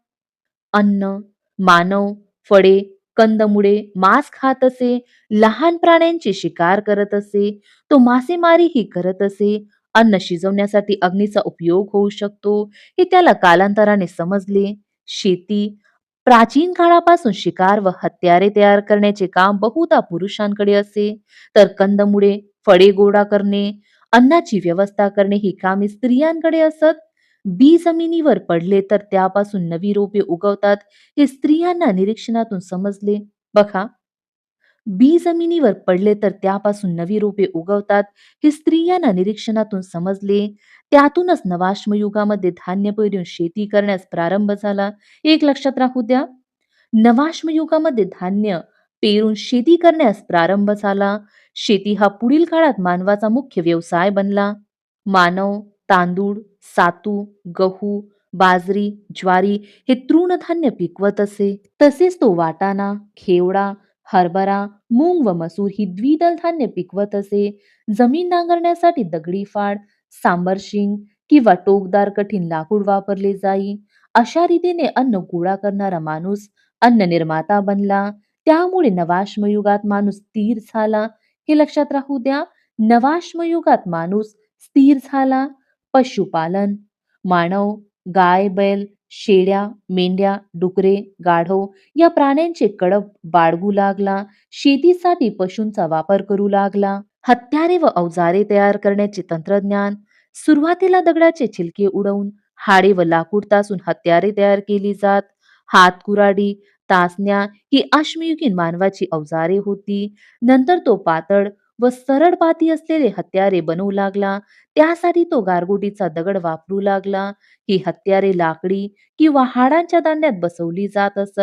अन्न, मानव, फळे, कंदमुळे, मांस खात असे, लहान प्राण्यांची शिकार करत असे, तो मासेमारीही करत असे. अन्न शिजवण्यासाठी अग्नीचा उपयोग होऊ शकतो, हे त्याला कालांतराने समजले. शेती प्राचीन काळापासून शिकार व हत्यारे तयार करण्याचे काम बहुधा पुरुषांकडे असे, तर कंदमुळे, फळे गोळा करणे, अन्नाची व्यवस्था करणे ही कामे स्त्रियांकडे असत. बी जमिनीवर पडले तर त्यापासून नवी रोपे उगवतात, हे स्त्रियांना निरीक्षणातून समजले. बघा, बी जमिनीवर पडले तर त्यापासून नवी रोपे उगवतात, हे स्त्रियांना निरीक्षणातून समजले. त्यातूनच नवाश्मयुगामध्ये धान्य पेरून शेती करण्यास प्रारंभ झाला. एक लक्षात राहू द्या. नवाश्मयुगामध्ये धान्य पेरून शेती करण्यास प्रारंभ झाला. शेती हा पुढील काळात मानवाचा मुख्य व्यवसाय बनला. मानव तांदूळ, सातू, गहू, बाजरी, ज्वारी हे तृणधान्य पिकवत असे. तसेच तो वाटाणा, घेवडा, हरभरा, मूग व मसूर ही द्विदल धान्य पिकवत असे. जमीन नांगरण्यासाठी दगडी फाड, सांबर शिंग किंवा टोकदार कठीण लाकूड वापरले जाई. अशा रीतीने अन्न गोळा करणारा माणूस अन्न निर्माता बनला. त्यामुळे नवाश्मयुगात माणूस स्थिर झाला. हे लक्षात राहू द्या. नवाश्मयुगात माणूस स्थिर झाला. पशुपालन मानव गाय, बैल, शेळ्या, मेंढ्या, डुकरे, गाढव या प्राण्यांचे कळप बाळगू लागला. शेतीसाठी पशूंचा वापर करू लागला. हत्यारे व अवजारे तयार करण्याचे तंत्रज्ञान सुरुवातीला दगडाचे छिलके उडवून हाडे व लाकूड तासून हत्यारे तयार केली जात. हात कुराडी, तासण्या ही अश्मयुगीन मानवाची अवजारे होती. नंतर तो पातळ व सरळ पाती असलेले हत्यारे बनवू लागला. त्यासाठी तो गारगोटीचा दगड वापरू लागला. ही हत्यारे लाकडी किंवा हाडांच्या दांड्यात बसवली जात असत.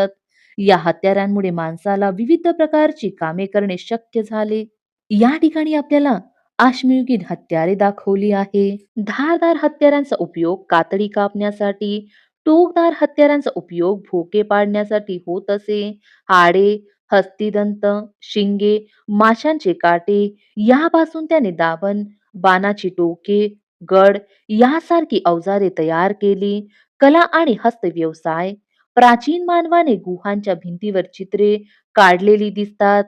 या हत्यारांमुळे माणसाला विविध प्रकारची कामे करणे शक्य झाले. या ठिकाणी आपल्याला अश्मयुगीन हत्यारे दाखवली आहे. धारदार हत्यारांचा उपयोग कातडी कापण्यासाठी, टोकदार हत्यारांचा उपयोग भोके पाडण्यासाठी होत असे. हाडे, हस्तिदंत, शिंगे, माशांचे काटे यापासून त्याने दाभण, बाणाची टोके, गड यासारखी अवजारे तयार केली. कला आणि हस्तव्यवसाय प्राचीन मानवाने गुहांच्या भिंतीवर चित्रे काढलेली दिसतात.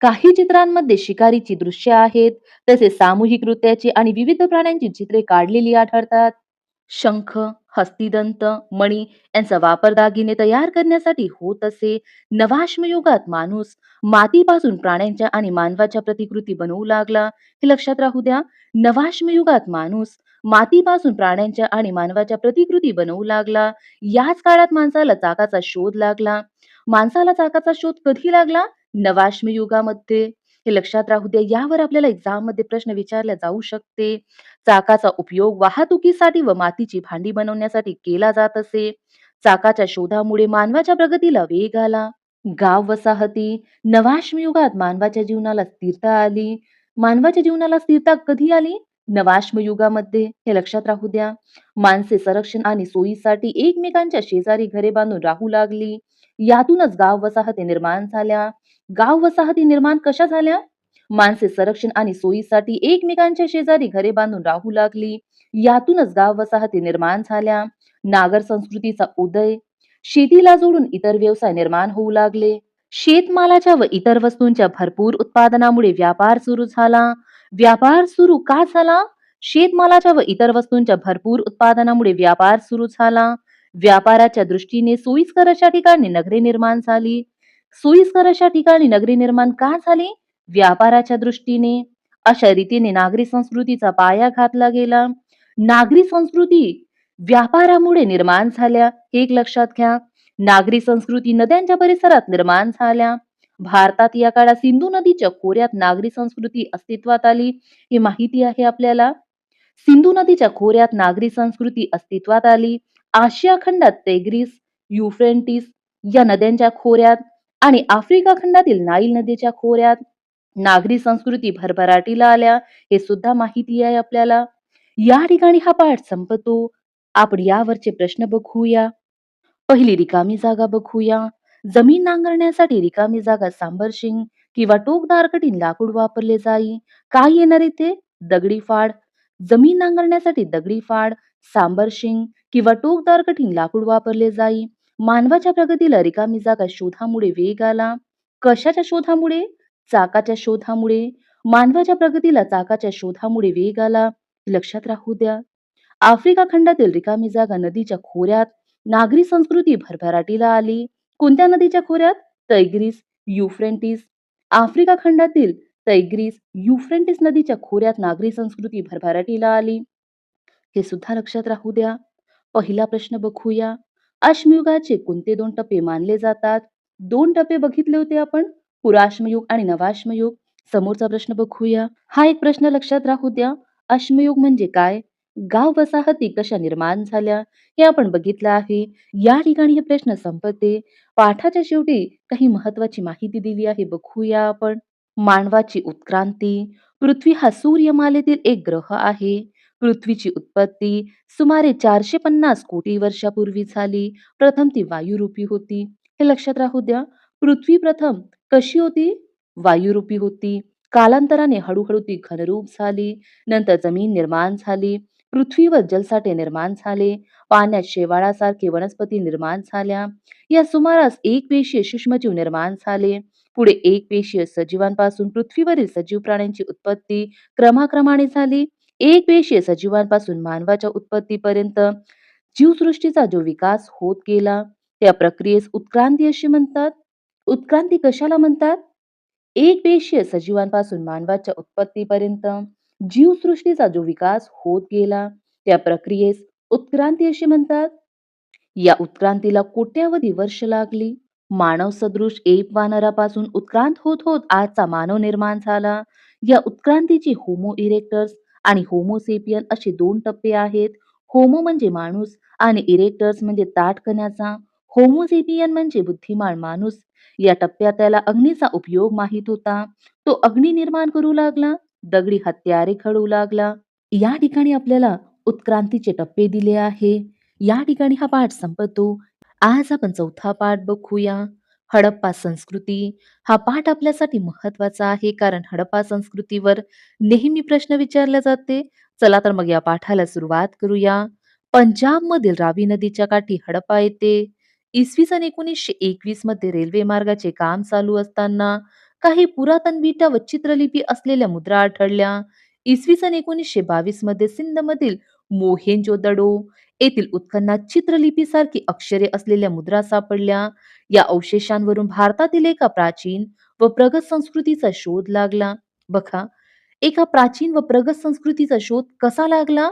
काही चित्रांमध्ये शिकारीची दृश्य आहेत, तसेच सामूहिक नृत्याची आणि विविध प्राण्यांची चित्रे काढलेली आढळतात. शंख, हस्तिदंत, मणी यांचा वापर दागिने तयार करण्यासाठी होत असे. नवाश्मयुगात माणूस मातीपासून प्राण्यांच्या आणि मानवाच्या प्रतिकृती बनवू लागला. हे लक्षात राहू द्या. नवाश्मयुगात माणूस मातीपासून प्राण्यांच्या आणि मानवाच्या प्रतिकृती बनवू लागला. याच काळात माणसाला चाकाचा शोध लागला. माणसाला चाकाचा शोध कधी लागला? नवाश्मयुगामध्ये. हे लक्षात राहू द्या. यावर आपल्याला एक्झाम मध्ये प्रश्न विचारला जाऊ शकते. चाकाचा उपयोग वाहतुकीसाठी व मातीची भांडी बनवण्यासाठी केला जात असे. चाकाच्या शोधामुळे मानवाच्या प्रगतीला वेग आला. गाव वसाहती नवाश्मयुगात मानवाच्या जीवनाला स्थिरता आली. मानवाच्या जीवनाला स्थिरता कधी आली? नवाश्मयुगामध्ये. हे लक्षात राहू द्या. माणसे संरक्षण आणि सोयीसाठी एकमेकांच्या शेजारी घरे बांधून राहू लागली. यातूनच गाव वसाहती निर्माण झाल्या. गाव वसाहती निर्माण कशा झाल्या? माणसे संरक्षण आणि सोयीसाठी एकमेकांच्या शेजारी घरे बांधून राहू लागली. यातूनच गाव वसाहती निर्माण झाल्या. नागर संस्कृतीचा उदय, शेतीला जोडून इतर व्यवसाय निर्माण होऊ लागले. शेतमालाच्या व इतर वस्तूंच्या भरपूर उत्पादनामुळे व्यापार सुरू झाला. व्यापार सुरू का झाला? शेतमालाच्या व इतर वस्तूंच्या भरपूर उत्पादनामुळे व्यापार सुरू झाला. व्यापाराच्या दृष्टीने सोयीस्कर अशा ठिकाणी नगरे निर्माण झाली. सोयीस्कर अशा ठिकाणी नगरे निर्माण का झाली? व्यापाराच्या दृष्टीने. अशा रीतीने नागरी संस्कृतीचा पाया घातला गेला. नागरी संस्कृती व्यापारामुळे निर्माण झाल्या, हे एक लक्षात घ्या. नागरी संस्कृती नद्यांच्या परिसरात निर्माण झाल्या. भारतात या काळात सिंधू नदीच्या खोऱ्यात नागरी संस्कृती अस्तित्वात आली, हे माहिती आहे आपल्याला. सिंधू नदीच्या खोऱ्यात नागरी संस्कृती अस्तित्वात आली. आशिया खंडात तैग्रिस, युफ्रेटिस या नद्यांच्या खोऱ्यात आणि आफ्रिका खंडातील नाईल नदीच्या खोऱ्यात नागरी संस्कृती भरभराटीला आल्या, हे सुद्धा माहिती आहे आपल्याला. या ठिकाणी हा पाठ संपतो. आपण यावरचे प्रश्न बघूया. पहिली रिकामी जागा बघूया. जमीन नांगरण्यासाठी रिकामी जागा सांबरशिंग किंवा टोकदार कठीण लाकूड वापरले जाई. काय येणार इथे? दगडी फाड. जमीन नांगरण्यासाठी दगडी फाड, सांबरशिंग किंवा टोकदार कठीण लाकूड वापरले जाई. मानवाच्या प्रगतीला रिकामी जागा शोधामुळे वेग आला. कशाच्या शोधामुळे? चाकाच्या शोधामुळे. मानवाच्या प्रगतीला चाकाच्या शोधामुळे वेग आला. लक्षात राहू द्या. आफ्रिका खंडातील रिकामी जागा नदीच्या खोऱ्यात नागरी संस्कृती भरभराटीला आली. कोणत्या नदीच्या खोऱ्यात? Tigris, Euphrates. आफ्रिका खंडातील तैग्रिस, युफ्रेटिस नदीच्या खोऱ्यात नागरी संस्कृती भरभराटीला आली. हे सुद्धा लक्षात राहू द्या. पहिला प्रश्न बघूया. अश्मयुगाचे कोणते दोन टप्पे मानले जातात? दोन टप्पे बघितले होते आपण, पुराश्मयुग आणि नवाश्मयुग. समोरचा प्रश्न बघूया. हा एक प्रश्न लक्षात राहू द्या. अश्मयुग म्हणजे काय? गाव वसाहती कशा निर्माण झाल्या, हे आपण बघितलं आहे. या ठिकाणी हे प्रश्न संपते. पाठाच्या शेवटी काही महत्वाची माहिती दिली आहे, बघूया आपण. मानवाची उत्क्रांती. पृथ्वी हा सूर्यमालेतील एक ग्रह आहे. पृथ्वीची उत्पत्ती सुमारे 450 कोटी वर्षापूर्वी झाली. प्रथम ती वायुरूपी होती. हे लक्षात राहू द्या. पृथ्वी प्रथम कशी होती? वायुरूपी होती. कालांतराने हळूहळू ती घनरूप झाली. नंतर जमीन निर्माण झाली. पृथ्वीवर जलसाठे निर्माण झाले. पाण्यात शेवाळासारखे वनस्पती निर्माण झाल्या. या सुमारास एकपेशीय सूक्ष्मजीव निर्माण झाले. पुढे एकपेशीय सजीवांपासून पृथ्वीवरील सजीव प्राण्यांची उत्पत्ती क्रमाक्रमाने झाली. एकपेशीय सजीवांपासून मानवाच्या उत्पत्तीपर्यंत जीवसृष्टीचा जो विकास होत गेला, त्या प्रक्रियेस उत्क्रांती अशी म्हणतात. उत्क्रांती कशाला म्हणतात? एकपेशीय सजीवांपासून मानवाच्या उत्पत्तीपर्यंत जीवसृष्टीचा जो विकास होत गेला, त्या प्रक्रियेस उत्क्रांती अशी म्हणतात. या उत्क्रांतीला कोट्यावधी वर्ष लागली. मानव सदृश एप वानरापासून उत्क्रांत होत होत आजचा मानव निर्माण झाला. या उत्क्रांतीची होमो इरेक्टर्स आणि होमो सेपियन असे दोन टप्पे आहेत. होमो म्हणजे माणूस आणि इरेक्टर्स म्हणजे ताठकण्याचा. होमो सेपियन म्हणजे बुद्धिमान माणूस. या टप्प्यात त्याला अग्नीचा उपयोग माहित होता. तो अग्नी निर्माण करू लागला. दगडी हत्यारे घडवू लागला. या ठिकाणी आपल्याला उत्क्रांतीचे टप्पे दिले आहे. या ठिकाणी हा पाठ संपतो. आज आपण चौथा पाठ बघूया. हडप्पा संस्कृती. हा पाठ आपल्यासाठी महत्वाचा आहे, कारण हडप्पा संस्कृतीवर नेहमी प्रश्न विचारले जाते. चला तर मग या पाठाला सुरुवात करूया. पंजाब मधील रावी नदीच्या काठी हडप्पा येते. इसवी सन 1921 मध्ये रेल्वे मार्गाचे काम चालू असताना काही पुरातन विटा व चित्रलिपी असलेल्या मुद्रा आढळल्या. इसवी सन 1922 मध्ये सिंधमधील मोहेंजोदडो येथील उत्खननात चित्रलिपीसारखी अक्षरे असलेल्या मुद्रा सापडल्या. या अवशेषांवरून भारतातील एका प्राचीन व प्रगत संस्कृतीचा शोध लागला. बघा, एका प्राचीन व प्रगत संस्कृतीचा शोध कसा लागला?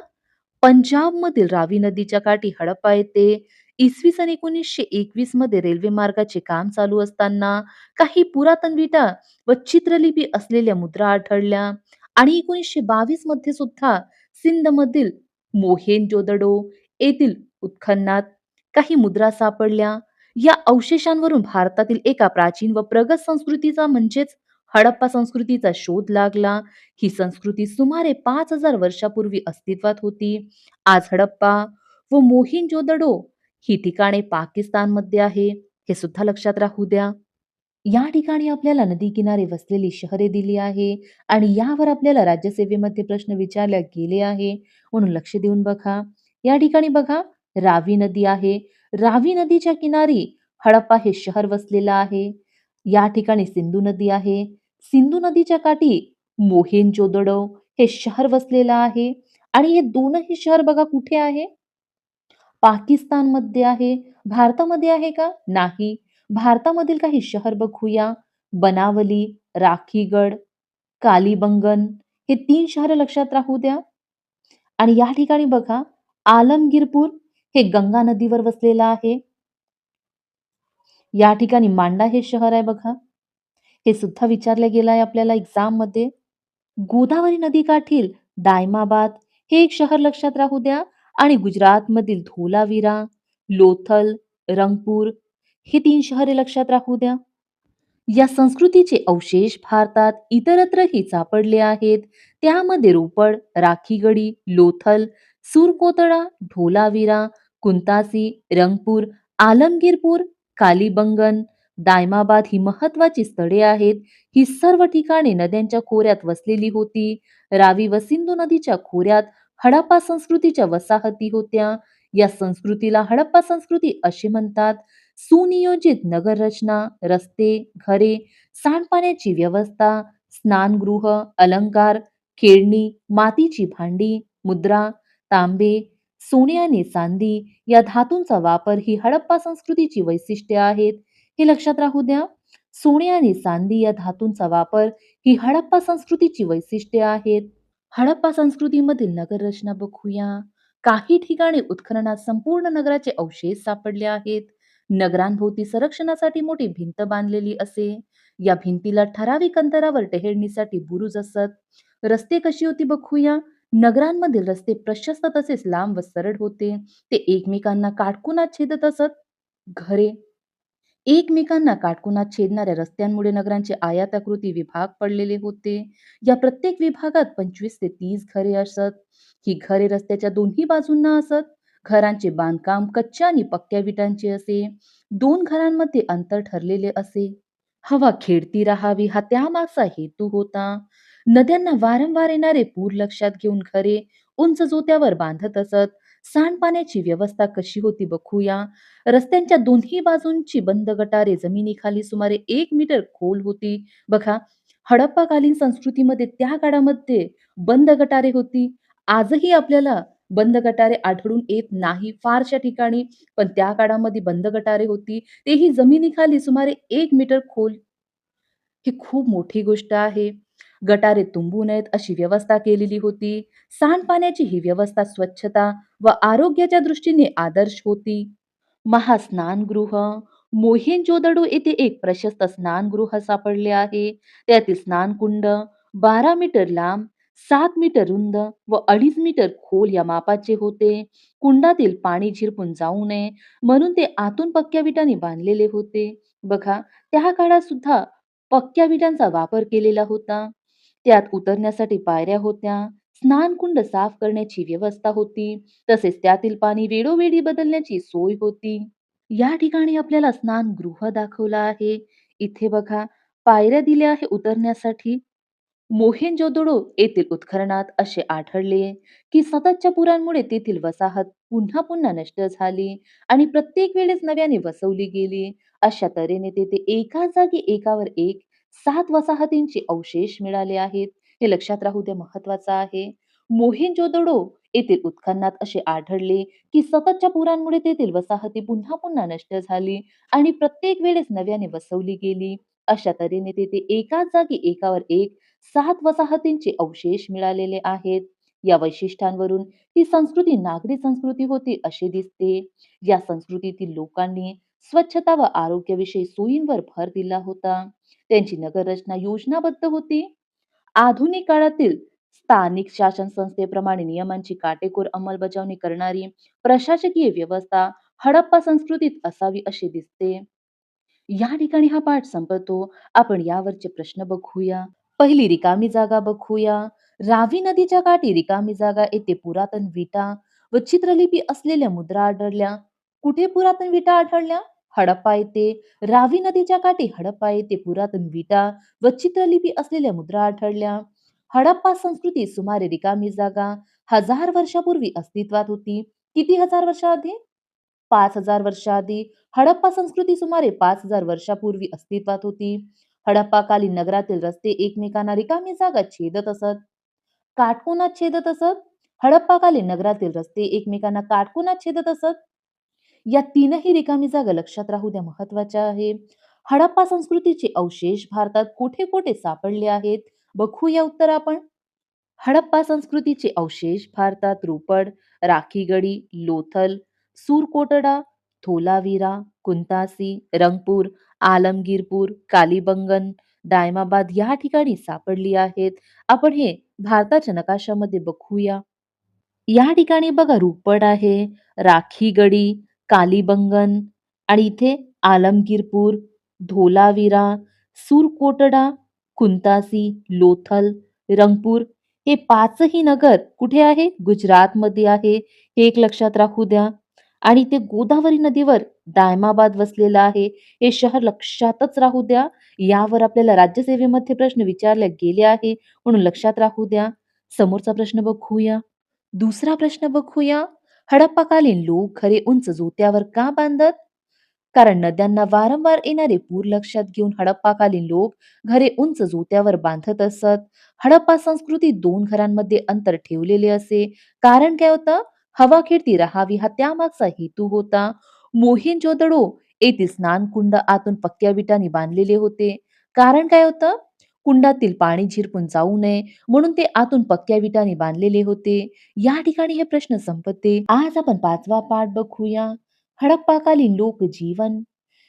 पंजाबमधील रावी नदीच्या काठी हडप्पा येथे इसवी सन 1921 मध्ये रेल्वे मार्गाचे काम चालू असताना काही पुरातन विटा व चित्रलिपी असलेल्या मुद्रा आढळल्या. आणि 1922 मध्ये सुद्धा सिंधमधील मोहेंजोदडो येथील उत्खननात काही मुद्रा सापडल्या. या अवशेषांवरून भारतातील एका प्राचीन व प्रगत संस्कृतीचा म्हणजेच हडप्पा संस्कृतीचा शोध लागला. ही संस्कृती सुमारे 5000 वर्षापूर्वी अस्तित्वात होती. आज हडप्पा व मोहिंजोदडो ही ठिकाणे पाकिस्तानमध्ये आहे, हे सुद्धा लक्षात राहू द्या. या ठिकाणी आपल्याला नदीकिनारी वसलेली शहरे दिली आहे आणि यावर आपल्याला राज्यसेवेमध्ये प्रश्न विचारले गेले आहे. म्हणून लक्ष देऊन बघा. या ठिकाणी बघा रावी नदी आहे. रावी नदीच्या किनारी हडप्पा हे शहर वसलेलं आहे. या ठिकाणी सिंधू नदी आहे. सिंधू नदीच्या काठी मोहेंजोदडो हे शहर वसलेलं आहे आणि हे दोनही शहर बघा कुठे आहे? पाकिस्तानमध्ये आहे. भारतामध्ये आहे का? नाही. भारतामधील काही शहर बघूया. बनावली, राखीगड, कालीबंगन हे 3 शहरं लक्षात राहू द्या. आणि या ठिकाणी बघा आलमगीरपूर हे गंगा नदीवर वसलेलं आहे. या ठिकाणी मांडा हे शहर आहे बघा. हे सुद्धा विचारलं गेलं आहे आपल्याला एक्झाममध्ये. गोदावरी नदीकाठील दायमाबाद हे एक शहर लक्षात राहू द्या आणि गुजरातमधील धोलावीरा, लोथल, रंगपूर हे 3 शहरे लक्षात राहू द्या. या संस्कृतीचे अवशेष भारतात इतरत्रही सापडले आहेत. त्यामध्ये रोपड, राखीगडी, लोथल, सुरकोतळा, ढोलावीरा, कुंतासी, रंगपूर, आलमगीरपूर, कालीबंगन, दायमाबाद ही महत्वाची स्थळे आहेत. ही सर्व ठिकाणे नद्यांच्या खोऱ्यात वसलेली होती. रावी व सिंधू नदीच्या खोऱ्यात हडप्पा संस्कृतीच्या वसाहती होत्या. या संस्कृतीला हडप्पा संस्कृती असे म्हणतात. सुनियोजित नगररचना, रस्ते, घरे, सांडपाण्याची व्यवस्था, स्नानगृह, अलंकार, खेळणी, मातीची भांडी, मुद्रा, तांबे, सोने आणि चांदी या धातूंचा वापर ही हडप्पा संस्कृतीची वैशिष्ट्ये आहेत. हे लक्षात राहू द्या. सोने आणि चांदी या धातूंचा वापर ही हडप्पा संस्कृतीची वैशिष्ट्ये आहेत. हडप्पा संस्कृतीमधील नगररचना बघूया. काही ठिकाणी उत्खननात संपूर्ण नगराचे अवशेष सापडले आहेत. नगरांभोवती संरक्षणासाठी मोठी भिंत बांधलेली असे. या भिंतीला ठराविक अंतरावर टेहेळणीसाठी बुरुज असत. रस्ते कशी होती बघूया. नगरांमधील रस्ते प्रशस्त तसेच लांब व सरळ होते. ते एकमेकांना काटकोनात छेदत असत. घरे एकमेकांना काटकोनात छेदणाऱ्या रस्त्यांमुळे नगरांचे आयताकृती विभाग पडलेले होते. या प्रत्येक विभागात 25 ते 30 घरे असत. ही घरे रस्त्याच्या दोन्ही बाजूंना असत. घरांचे बांधकाम कच्च्या आणि पक्क्या विटांचे असे. 2 घरांमध्ये अंतर ठरलेले असे. हवा खेळती राहावी हा त्यामागचा हेतू होता. नद्यांना वारंवार येणारे पूर लक्षात घेऊन घरे उंच जोत्यावर बांधत असत. सांडपाण्याची व्यवस्था कशी होती बघूया. रस्त्यांच्या दोन्ही बाजूंची बंद गटारे जमिनीखाली सुमारे 1 मीटर खोल होती. बघा, हडप्पाकालीन संस्कृतीमध्ये त्या काळामध्ये बंद गटारे होती. आजही आपल्याला बंद गटारे आढळून येत नाही फारशा ठिकाणी, पण त्या काळामध्ये बंद गटारे होती. तेही जमिनीखाली सुमारे 1 मीटर खोल. ही खूप मोठी गोष्ट आहे. गटारे तुंबू नयेत अशी व्यवस्था केलेली होती. सांडपाण्याची ही व्यवस्था स्वच्छता व आरोग्याच्या दृष्टीने आदर्श होती. महास्नानगृह मोहेंजोदडो येथे एक प्रशस्त स्नानगृह सापडले आहे. त्यातील स्नानकुंड 12 मीटर लांब, 7 मीटर रुंद व 2.5 मीटर खोल या मापाचे होते. कुंडातील पाणी झिरपून जाऊ नये म्हणून ते आतून पक्क्या विटांनी बांधलेले होते. बघा, त्या काळात सुद्धा पक्क्या विटांचा वापर केलेला होता. त्यात उतरण्यासाठी पायऱ्या होत्या. स्नानकुंड साफ करण्याची व्यवस्था होती. तसेच त्यातील पाणी वेळोवेळी बदलण्याची सोय होती. या ठिकाणी आपल्याला स्नानगृह दाखवलं आहे. इथे बघा पायऱ्या दिल्या आहे उतरण्यासाठी. मोहेंजोदडो येथील उत्खननात असे आढळले की सततच्या पुरांमुळे तेथील वसाहत पुन्हा पुन्हा नष्ट झाली आणि प्रत्येक वेळेस नव्याने वसवली गेली. अशा तऱ्हेने तेथे एकाच जागी एकावर एक 7 वसाहतींचे अवशेष मिळाले आहेत. हे लक्षात राहू द्या, महत्वाचं आहे. मोहेंजोदडो येथील उत्खननात असे आढळले की सततच्या पुरांमुळे तेथील वसाहती पुन्हा पुन्हा नष्ट झाली आणि प्रत्येक वेळेस नव्याने वसवली गेली. अशा तऱ्हेने तेथे एकाच जागी एकावर एक 7 वसाहतींचे अवशेष मिळालेले आहेत. या वैशिष्ट्यांवरून ही संस्कृती नागरी संस्कृती होती असे दिसते. या संस्कृतीतील लोकांनी स्वच्छता व आरोग्याविषयी सोयींवर भर दिला होता. त्यांची नगररचना योजनाबद्ध होती. आधुनिक काळातील स्थानिक शासन संस्थेप्रमाणे नियमांची काटेकोर अंमलबजावणी करणारी प्रशासकीय व्यवस्था हडप्पा संस्कृतीत असावी असे दिसते. या ठिकाणी हा पाठ संपतो. आपण यावरचे प्रश्न बघूया. पहिली रिकामी जागा बघूया. रावी नदीच्या काठी रिकामी जागा येथे पुरातन विटा व चित्रलिपी असलेल्या मुद्रा आढळल्या. कुठे पुरातन विटा आढळल्या? हडप्पा येथे रावी नदीच्या काठी हडप्पा येथे पुरातन विटा व चित्रलिपी असलेल्या मुद्रा आढळल्या. हडप्पा संस्कृती सुमारे रिकामी जागा 1000 वर्षापूर्वी अस्तित्वात होती. किती हजार वर्षाआधी? 5000 वर्षाआधी. हडप्पा संस्कृती सुमारे 5000 वर्षापूर्वी अस्तित्वात होती. हडप्पाकालीन नगरातील रस्ते एकमेकांना रिकामी जागा छेदत असत. काटकोनात छेदत असत. हडप्पाकालीन नगरातील रस्ते एकमेकांना काटकोनात छेदत असत. या तीनही रिकामी जागा लक्षात राहू द्या, महत्वाच्या आहे. हडप्पा संस्कृतीचे अवशेष भारतात कुठे कुठे सापडले आहेत? बघूया उत्तर आपण. हडप्पा संस्कृतीचे अवशेष भारतात रोपड, राखीगडी, लोथल, सूरकोटडा, धोलावीरा, कुंतासी, रंगपूर, आलमगीरपूर, कालीबंगन, दायमाबाद या ठिकाणी सापडली आहेत. आपण हे भारताच्या नकाशामध्ये बघूया. या ठिकाणी बघा रूपड आहे, राखीगडी, कालीबंगन आणि इथे आलमगीरपूर, धोलावीरा, सूरकोटडा, कुंतासी, लोथल, रंगपूर हे पाचही नगर कुठे आहे? गुजरातमध्ये आहे. हे एक लक्षात राहू द्या. आणि ते गोदावरी नदीवर दायमाबाद वसलेलं आहे. हे शहर लक्षातच राहू द्या. यावर आपल्याला राज्यसेवेमध्ये प्रश्न विचारले गेले आहे, म्हणून लक्षात राहू द्या. समोरचा प्रश्न बघूया. दुसरा प्रश्न बघूया. हडप्पाकालीन लोक घरे उंच जोत्यावर का बांधत? कारण नद्यांना वारंवार येणारे पूर लक्षात घेऊन हडप्पाकालीन लोक घरे उंच जोत्यावर बांधत असत. हडप्पा संस्कृतीत दोन घरांमध्ये अंतर ठेवलेले असे. कारण काय होतं? हवा खेळती राहावी हा त्यामागचा हेतू होता. मोहिंजोदडो येथील स्नानकुंड आतून पक्क्या विटांनी बांधलेले होते. कारण काय होतं? कुंडातील पाणी झिरपून जाऊ नये म्हणून ते आतून पक्क्या विटांनी बांधलेले होते. या ठिकाणी हे प्रश्न संपते. आज आपण पाचवा पाठ बघूया. हडप्पाकालीन लोकजीवन.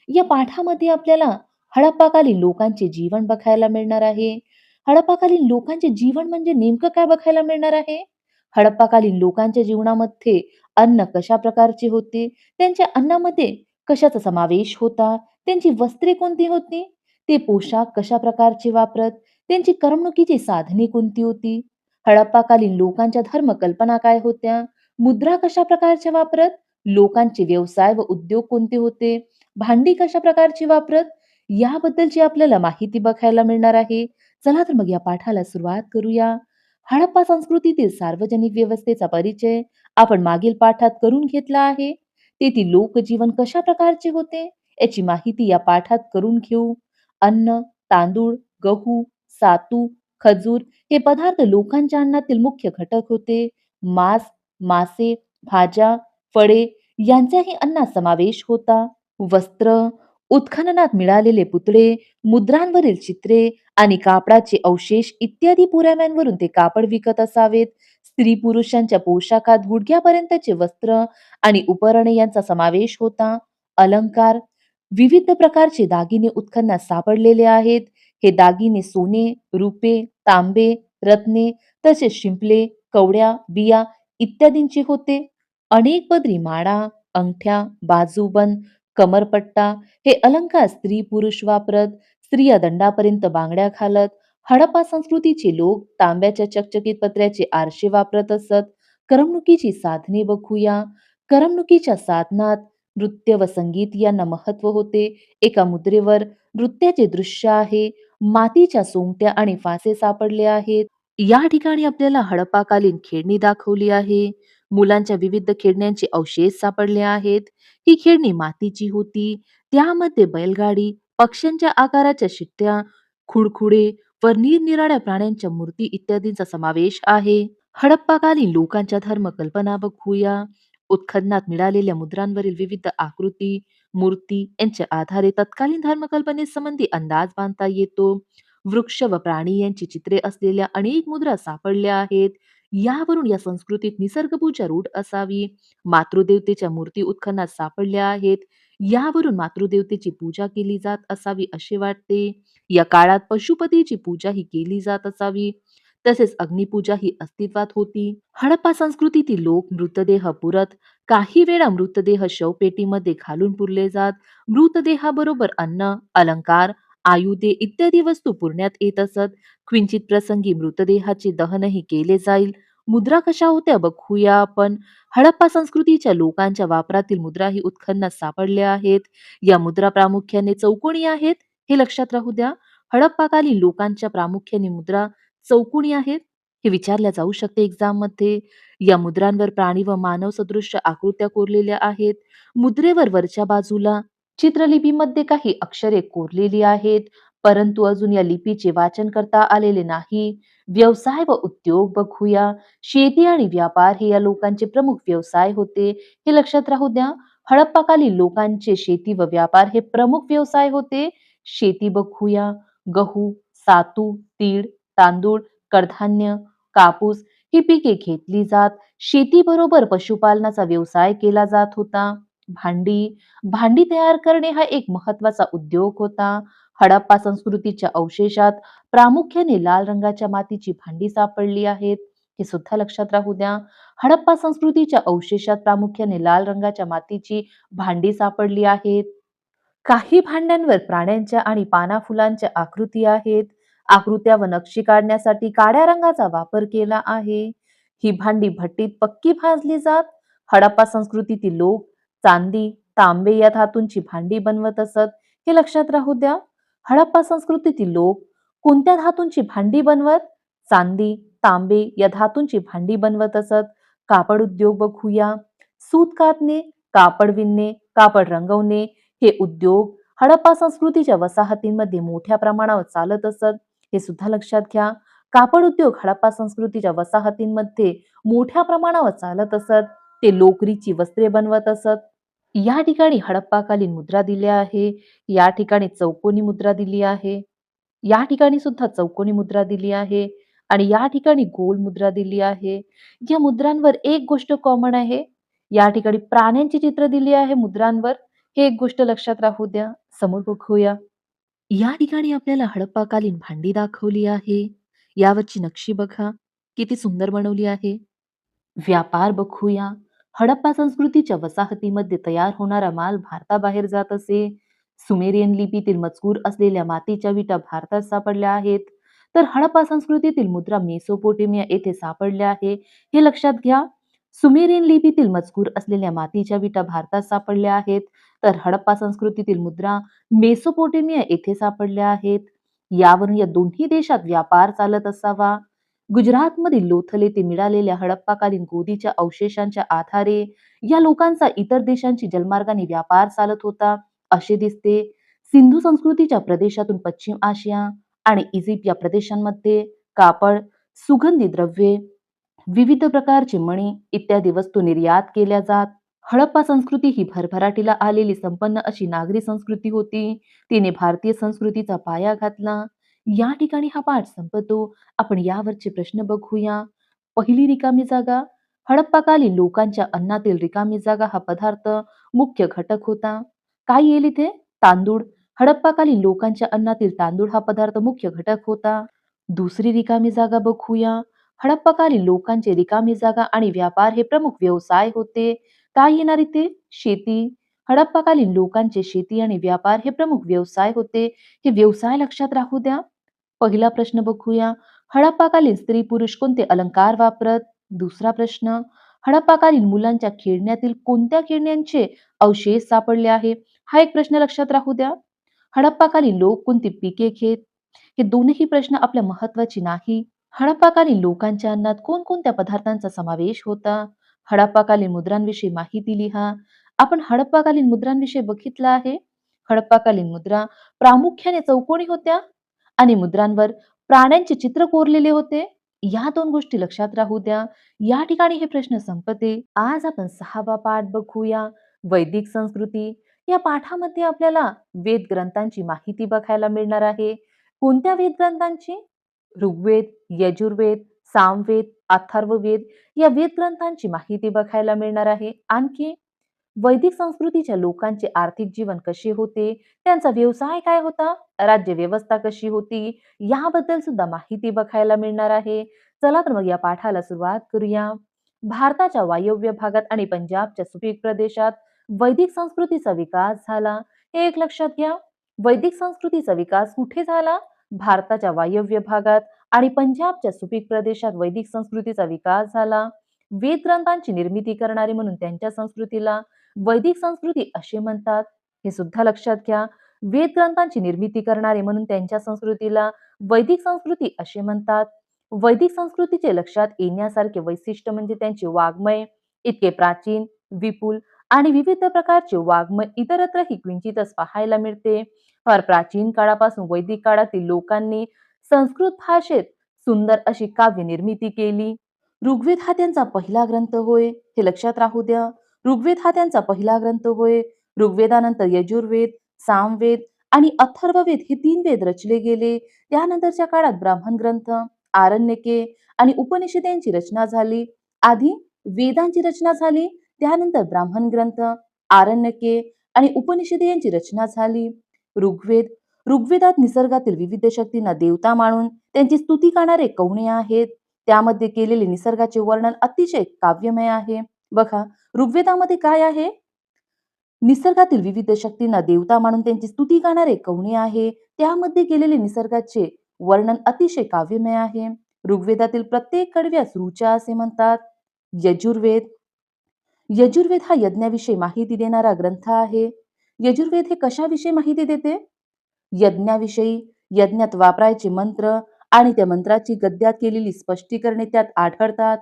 या पाठामध्ये आपल्याला हडप्पाकालीन लोकांचे जीवन बघायला मिळणार आहे. हडप्पाकालीन लोकांचे जीवन म्हणजे नेमकं काय बघायला मिळणार आहे? हडप्पाकालीन लोकांच्या जीवनामध्ये अन्न कशा प्रकारचे होते? त्यांच्या अन्नामध्ये कशाचा समावेश होता? त्यांची वस्त्रे कोणती होती? ते पोशाख कशा प्रकारचे वापरत? त्यांची करमणुकीची साधने कोणती होती? हडप्पाकालीन लोकांच्या धर्मकल्पना काय होत्या? मुद्रा कशा प्रकारच्या वापरत? लोकांचे व्यवसाय व उद्योग कोणते होते? भांडी कशा प्रकारची वापरत? याबद्दलची आपल्याला माहिती बघायला मिळणार आहे. चला तर मग या पाठाला सुरुवात करूया. हडप्पा संस्कृतीतील सार्वजनिक व्यवस्थेचा परिचय आपण मागील पाठात करून घेतला आहे. तेथील लोकजीवन कशा प्रकारचे होते याची माहिती या पाठात करून घेऊ. अन्न, तांदूळ, गहू, सातू, खजूर हे पदार्थ लोकांच्या अन्नातील मुख्य घटक होते. मांस, मासे, भाज्या, फळे यांचाही अन्नात समावेश होता. वस्त्र, उत्खननात मिळालेले पुतळे, मुद्रांवरील चित्रे आणि कापडाचे अवशेष इत्यादी पुराव्यांवरून ते कापड विकत असावेत. स्त्री पुरुषांच्या पोशाखात गुडघ्यापर्यंतचे वस्त्र आणि उपरणे यांचा समावेश होता. अलंकार, विविध प्रकारचे दागिने उत्खननात सापडलेले आहेत. हे दागिने सोने, रुपे, तांबे, रत्ने तसेच शिंपले, कवड्या, बिया इत्यादींचे होते. अनेक पदरी माळा, अंगठ्या, बाजूबंद, कमरपट्टा हे अलंकार स्त्री पुरुष वापरत. स्त्रिया दंडापर्यंत बांगड्या घालत. हडप्पा संस्कृतीचे लोक तांब्याच्या चकचकीत पत्र्याचे आरसे वापरत असत. करमणुकीची साधने बघूया. करमणुकीच्या साधनात नृत्य व संगीत यांना महत्व होते. एका मुद्रेवर नृत्याचे दृश्य आहे. मातीच्या सोंगट्या आणि फासे सापडले आहेत. या ठिकाणी आपल्याला हडप्पाकालीन खेळणी दाखवली आहे. मुलांच्या विविध खेळण्यांचे अवशेष सापडले आहेत. ही खेळणी मातीची होती. त्यामध्ये बैलगाडी, पक्ष्यांच्या आकाराच्या शिट्ट्या, खुडखुडे व निरनिराळ्या प्राण्यांच्या मूर्ती इत्यादींचा समावेश आहे. हडप्पाकालीन लोकांच्या धर्मकल्पना बघूया. उत्खननात मिळालेल्या मुद्रांवरील विविध आकृती, मूर्ती यांच्या आधारे तत्कालीन धर्मकल्पनेसंबंधी अंदाज बांधता येतो. वृक्ष व प्राणी यांची चित्रे असलेल्या अनेक मुद्रा सापडल्या आहेत. यावरून या संस्कृतीत निसर्गपूजा रूढ असावी. मातृदेवतेच्या मूर्ती उत्खननात सापडल्या आहेत. यावरून मातृदेवतेची पूजा केली जात असावी असे वाटते. या काळात पशुपतीची पूजा ही केली जात असावी. तसेच अग्निपूजा ही अस्तित्वात होती. हडप्पा संस्कृतीतील लोक मृतदेह पुरत. काही वेळा मृतदेह शवपेटीमध्ये घालून पुरले जात. मृतदेहाबरोबर अन्न, अलंकार, आयुधे इत्यादी वस्तू पुरण्यात येत असत. क्वचित प्रसंगी मृतदेहाचे दहनही केले जाईल. मुद्रा कशा होत्या बघूया आपण. हडप्पा संस्कृतीच्या लोकांच्या वापरातील मुद्रा ही उत्खननात सापडल्या आहेत. या मुद्रा प्रामुख्याने चौकोनी आहेत, हे लक्षात राहू द्या. हडप्पाकालीन लोकांच्या प्रामुख्याने मुद्रा चौकोनी आहेत, हे विचारल्या जाऊ शकते एक्झाममध्ये. या मुद्रांवर प्राणी व मानव सदृश्य आकृत्या कोरलेल्या आहेत. मुद्रेवर वरच्या बाजूला चित्रलिपीमध्ये काही अक्षरे कोरलेली आहेत, परंतु अजून या लिपीचे वाचन करता आलेले नाही. व्यवसाय व उद्योग बघूया. शेती आणि व्यापार हे या लोकांचे प्रमुख व्यवसाय होते, हे लक्षात राहू द्या. हडप्पाकालीन लोकांचे शेती व व्यापार हे प्रमुख व्यवसाय होते. शेती बघूया. गहू, सातू, तीळ, तांदूळ, कडधान्य, कापूस ही पिके घेतली जात. शेतीबरोबर पशुपालनाचा व्यवसाय केला जात होता. भांडी भांडी तयार करणे हा एक महत्वाचा उद्योग होता. हडप्पा संस्कृतीच्या अवशेषात प्रामुख्याने लाल रंगाच्या मातीची भांडी सापडली आहेत, हे सुद्धा लक्षात राहू द्या. हडप्पा संस्कृतीच्या अवशेषात प्रामुख्याने लाल रंगाच्या मातीची भांडी सापडली आहेत. काही भांड्यांवर प्राण्यांच्या आणि पाना-फुलांच्या आकृती आहेत. आकृत्या व नक्षी काढण्यासाठी काळ्या रंगाचा वापर केला आहे. ही भांडी भट्टीत पक्की भाजली जात. हडप्पा संस्कृतीतील लोक चांदी, तांबे या धातूंची भांडी बनवत असत. हे लक्षात राहू द्या. हडप्पा संस्कृतीतील लोक कोणत्या धातूंची भांडी बनवत? चांदी, तांबे या धातूंची भांडी बनवत असत. कापड उद्योग बघूया. सूत कातणे, कापड विणणे, कापड रंगवणे हे उद्योग हडप्पा संस्कृतीच्या वसाहतींमध्ये मोठ्या प्रमाणावर चालत असत, हे सुद्धा लक्षात घ्या. कापड उद्योग हडप्पा संस्कृतीच्या वसाहतींमध्ये मोठ्या प्रमाणावर चालत असत. ते लोकरीची वस्त्रे बनवत असत. या ठिकाणी हडप्पाकालीन मुद्रा दिल्या आहे. या ठिकाणी चौकोनी मुद्रा दिली आहे. या ठिकाणी सुद्धा चौकोनी मुद्रा दिली आहे आणि या ठिकाणी गोल मुद्रा दिली आहे. या मुद्रांवर एक गोष्ट कॉमन आहे. या ठिकाणी प्राण्यांची चित्र दिली आहे मुद्रांवर. हे एक गोष्ट लक्षात राहू द्या. समोर बघूया. या ठिकाणी आपल्याला हडप्पाकालीन भांडी दाखवली आहे. यावरची नक्षी बघा. किती सुंदर बनवली आहे. व्यापार बघूया. हडप्पा संस्कृतीच्या वसाहतीमध्ये तयार होणारा माल भारताबाहेर जात असे. सुमेरियन लिपीतील मजकूर असलेल्या मातीच्या विटा भारतात सापडल्या आहेत. तर हडप्पा संस्कृतीतील मुद्रा मेसोपोटेमिया येथे सापडल्या आहे. हे लक्षात घ्या. सुमेरियन लिपीतील मजकूर असलेल्या मातीच्या विटा भारतात सापडल्या आहेत. तर हडप्पा संस्कृतीतील मुद्रा मेसोपोटेमिया येथे सापडल्या आहेत. यावरून या दोन्ही देशात व्यापार चालत असावा. गुजरातमधील लोथल येथे मिळालेल्या हडप्पाकालीन गोदीच्या अवशेषांच्या आधारे या लोकांचा इतर देशांशी जलमार्गाने व्यापार चालत होता, असे दिसते. सिंधू संस्कृतीच्या प्रदेशातून पश्चिम आशिया आणि इजिप्त या प्रदेशांमध्ये कापड, सुगंधी द्रव्ये, विविध प्रकारचे मणी इत्यादी वस्तू निर्यात केल्या जात. हडप्पा संस्कृती ही भरभराटीला आलेली संपन्न अशी नागरी संस्कृती होती. तिने भारतीय संस्कृतीचा पाया घातला. या ठिकाणी हा पाठ संपतो. आपण यावरचे प्रश्न बघूया. पहिली रिकामी जागा. हडप्पाकालीन लोकांच्या अन्नातील रिकामी जागा हा पदार्थ मुख्य घटक होता. काय येईल इथे? तांदूळ. हडप्पाकालीन लोकांच्या अन्नातील तांदूळ हा पदार्थ मुख्य घटक होता. दुसरी रिकामी जागा बघूया. हडप्पाकालीन लोकांचे रिकामी जागा आणि व्यापार हे प्रमुख व्यवसाय होते. काय येणार इथे? शेती. हडप्पाकालीन लोकांचे शेती आणि व्यापार हे प्रमुख व्यवसाय होते. हे व्यवसाय लक्षात राहू द्या. पहिला प्रश्न बघूया. हडप्पाकालीन स्त्री पुरुष कोणते अलंकार वापरत? दुसरा प्रश्न. हडप्पाकालीन मुलांच्या खेळण्यातील कोणत्या खेळण्यांचे अवशेष सापडले आहे? हा एक प्रश्न लक्षात राहू द्या. हडप्पाकालीन लोक कोणती पिके घेत? हे दोनही प्रश्न आपल्या महत्वाचे नाही. हडप्पाकालीन लोकांच्या अन्नात कोणकोणत्या पदार्थांचा समावेश होता? हडप्पाकालीन मुद्रांविषयी माहिती लिहा. आपण हडप्पाकालीन मुद्रांविषयी बघितलं आहे. हडप्पाकालीन मुद्रा प्रामुख्याने चौकोनी होत्या आणि मुद्रांवर प्राण्यांचे चित्र कोरलेले होते. या दोन गोष्टी लक्षात राहू द्या. या ठिकाणी हे प्रश्न संपते. आज आपण 6वा पाठ बघूया. वैदिक संस्कृती. या पाठामध्ये आपल्याला वेद ग्रंथांची माहिती बघायला मिळणार आहे. कोणत्या वेद ग्रंथांची? ऋग्वेद, यजुर्वेद, सामवेद, अथर्ववेद या वेद ग्रंथांची माहिती बघायला मिळणार आहे. आणखी वैदिक संस्कृतीच्या लोकांचे आर्थिक जीवन कसे होते, त्यांचा व्यवसाय काय होता, राज्य व्यवस्था कशी होती, याबद्दल सुद्धा माहिती बघायला मिळणार आहे. चला तर मग या पाठाला सुरुवात करूया. भारताच्या वायव्य भागात आणि पंजाबच्या सुपीक प्रदेशात वैदिक संस्कृतीचा विकास झाला. हे एक लक्षात घ्या. वैदिक संस्कृतीचा विकास कुठे झाला? भारताच्या वायव्य भागात आणि पंजाबच्या सुपीक प्रदेशात वैदिक संस्कृतीचा विकास झाला. वेद ग्रंथांची निर्मिती करणारे म्हणून त्यांच्या संस्कृतीला वैदिक संस्कृती असे म्हणतात. हे सुद्धा लक्षात घ्या. वेद ग्रंथांची निर्मिती करणारे म्हणून त्यांच्या संस्कृतीला वैदिक संस्कृती असे म्हणतात. वैदिक संस्कृतीचे लक्षात येण्यासारखे वैशिष्ट्य म्हणजे त्यांचे वाङ्मय इतके प्राचीन, विपुल आणि विविध प्रकारचे वाङ्मय इतरत्रही क्वचितच पाहायला मिळते. फार प्राचीन काळापासून वैदिक काळातील लोकांनी संस्कृत भाषेत सुंदर अशी काव्य निर्मिती केली. ऋग्वेद हा त्यांचा पहिला ग्रंथ होय, हे लक्षात राहू द्या. ऋग्वेद हा त्यांचा पहिला ग्रंथ होय. ऋग्वेदानंतर यजुर्वेद, सामवेद आणि अथर्ववेद हे 3 वेद रचले गेले. त्यानंतरच्या काळात ब्राह्मण ग्रंथ, आरण्यके आणि उपनिषदांची रचना झाली. आधी वेदांची रचना झाली, त्यानंतर ब्राह्मण ग्रंथ, आरण्यके आणि उपनिषदे यांची रचना झाली. ऋग्वेद ऋग्वेदात निसर्गातील विविध शक्तींना देवता मानून त्यांची स्तुती करणारे कवणे आहेत. त्यामध्ये केलेले निसर्गाचे वर्णन अतिशय काव्यमय आहे. बघा, ऋग्वेदामध्ये काय आहे? निसर्गातील विविध शक्तींना देवता मानून त्यांची स्तुती करणारे कवणे आहे. त्यामध्ये केलेले निसर्गाचे वर्णन अतिशय काव्यमय आहे. ऋग्वेदातील प्रत्येक कडव्यास ऋचा असे म्हणतात. यजुर्वेद यजुर्वेद हा यज्ञाविषयी माहिती देणारा ग्रंथ आहे. यजुर्वेद हे कशाविषयी माहिती देते? यज्ञाविषयी, यज्ञात वापरायचे मंत्र आणि त्या मंत्राची गद्यात केलेली स्पष्टीकरणे त्यात आढळतात.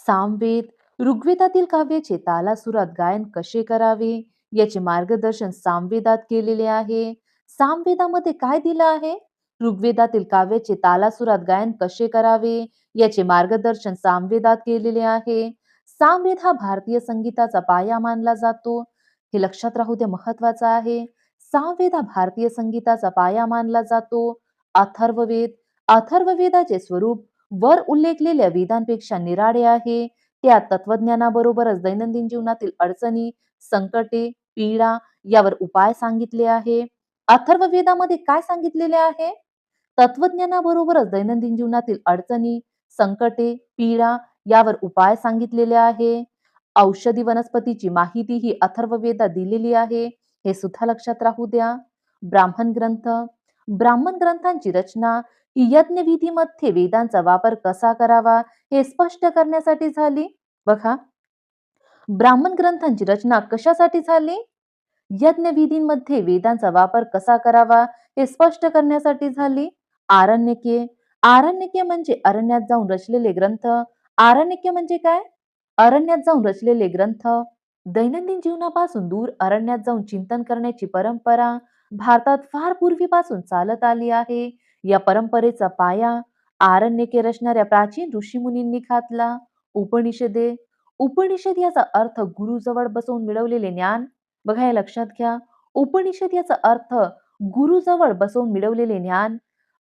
सामवेद ऋग्वेदातील काव्याचे तालासुरात गायन कसे करावे याचे मार्गदर्शन सामवेदात केलेले आहे. सामवेदामध्ये काय दिलं आहे? ऋग्वेदातील काव्याचे तालासुरात गायन कसे करावे याचे मार्गदर्शन सामवेदात केलेले आहे. सामवेद हा भारतीय संगीताचा पाया मानला जातो. हे लक्षात राहू द्या, महत्वाचं आहे. सामवेद हा भारतीय संगीताचा पाया मानला जातो. अथर्ववेद अथर्ववेदाचे स्वरूप वर उल्लेखलेल्या वेदांपेक्षा निराळे आहे. त्यात तत्वज्ञानाबरोबरच दैनंदिन जीवनातील अडचणी, संकटे, पीडा यावर उपाय सांगितले आहे. अथर्ववेदामध्ये काय सांगितलेले आहे? तत्वज्ञानाबरोबरच दैनंदिन जीवनातील अडचणी, संकटे, पीडा यावर उपाय सांगितलेले आहे. औषधी वनस्पतीची माहिती ही अथर्ववेदात दिलेली आहे. हे सुद्धा लक्षात राहू द्या. ब्राह्मण ग्रंथ ब्राह्मण ग्रंथांची रचना ही यज्ञविधीमध्ये वेदांचा वापर कसा करावा हे स्पष्ट करण्यासाठी झाली. बघा, ब्राह्मण ग्रंथांची रचना कशासाठी झाली? यज्ञविधींमध्ये वेदांचा वापर कसा करावा हे स्पष्ट करण्यासाठी झाली. आरण्यके आरण्यके म्हणजे अरण्यात जाऊन रचलेले ग्रंथ. आरण्यके म्हणजे काय? अरण्यात जाऊन रचलेले ग्रंथ. दैनंदिन जीवनापासून दूर अरण्यात जाऊन चिंतन करण्याची परंपरा भारतात फार पूर्वीपासून चालत आली आहे. या परंपरेचा पाया आरण्यके रचणाऱ्या प्राचीन ऋषीमुनींनी घातला. उपनिषदे उपनिषद याचा अर्थ गुरुजवळ बसवून मिळवलेले ज्ञान. बघा, हे लक्षात घ्या. उपनिषद याचा अर्थ गुरुजवळ बसवून मिळवलेले ज्ञान.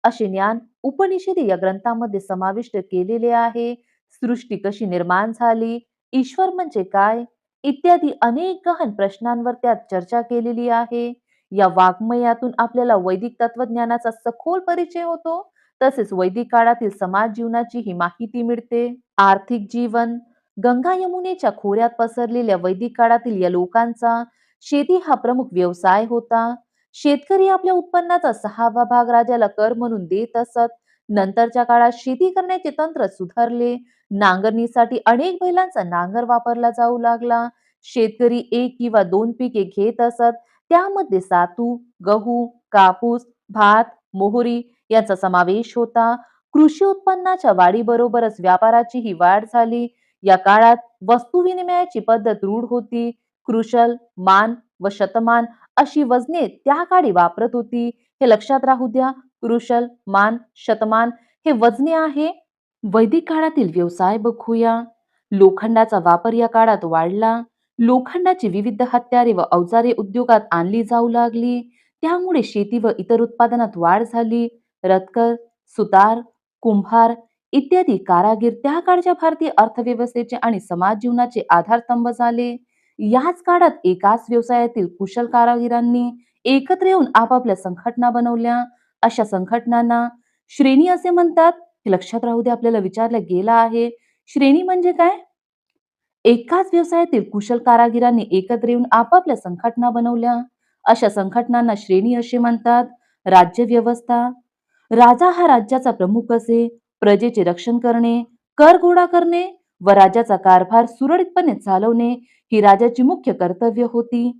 असे ज्ञान उपनिषदे या ग्रंथामध्ये समाविष्ट केलेले आहे. सृष्टी कशी निर्माण झाली, ईश्वर म्हणजे काय, इत्यादी अनेक गहन प्रश्नांवर त्यात चर्चा केलेली आहे. या वाङ्मयातून आपल्याला वैदिक तत्वज्ञानाचा सखोल परिचय होतो. तसेच वैदिक काळातील समाज जीवनाची ही माहिती मिळते. आर्थिक जीवन गंगा यमुनेच्या खोऱ्यात पसरलेल्या वैदिक काळातील या लोकांचा शेती हा प्रमुख व्यवसाय होता. शेतकरी आपल्या उत्पन्नाचा 6वा भाग राजाला कर म्हणून देत असत. नंतरच्या काळात शेती करण्याचे तंत्र सुधारले. नांगरणीसाठी अनेक बैलांचा नांगर वापरला जाऊ लागला. शेतकरी 1 किंवा 2 पिके घेत असत. त्यामध्ये सातू, गहू, कापूस, भात, मोहरी यांचा समावेश होता. कृषी उत्पन्नाच्या वाढीबरोबरच व्यापाराची ही वाढ झाली. या काळात वस्तू विनिमयाची पद्धत रूढ होती. कृशल, मान व शतमान अशी वजने त्या काळी वापरत होती. हे लक्षात राहू द्या. कृशल, मान, शतमान हे वजने आहे. वैदिक काळातील व्यवसाय बघूया. लोखंडाचा वापर या काळात वाढला. लोखंडाची विविध हत्यारे व अवजारे उद्योगात आणली जाऊ लागली. त्यामुळे शेती व इतर उत्पादनात वाढ झाली. रथकर, सुतार, कुंभार इत्यादी कारागीर त्या काळच्या भारतीय अर्थव्यवस्थेचे आणि समाज जीवनाचे आधारस्तंभ झाले. याच काळात एकाच व्यवसायातील कुशल कारागिरांनी एकत्र येऊन आपापल्या संघटना बनवल्या. अशा संघटनांना श्रेणी असे म्हणतात. हे लक्षात राहू दे, आपल्याला विचारलं गेला आहे. श्रेणी म्हणजे काय? एकाच व्यवसायातील कुशल कारागिरांनी एकत्र येऊन आपापल्या संघटना बनवल्या. अशा संघटनांना श्रेणी असे म्हणतात. राज्य व्यवस्था राजा हा राज्याचा प्रमुख असे, प्रजेचे रक्षण करणे, कर गोळा करणे व राज्याचा कारभार सुरळीतपणे चालवणे ही राजाची मुख्य कर्तव्य होती.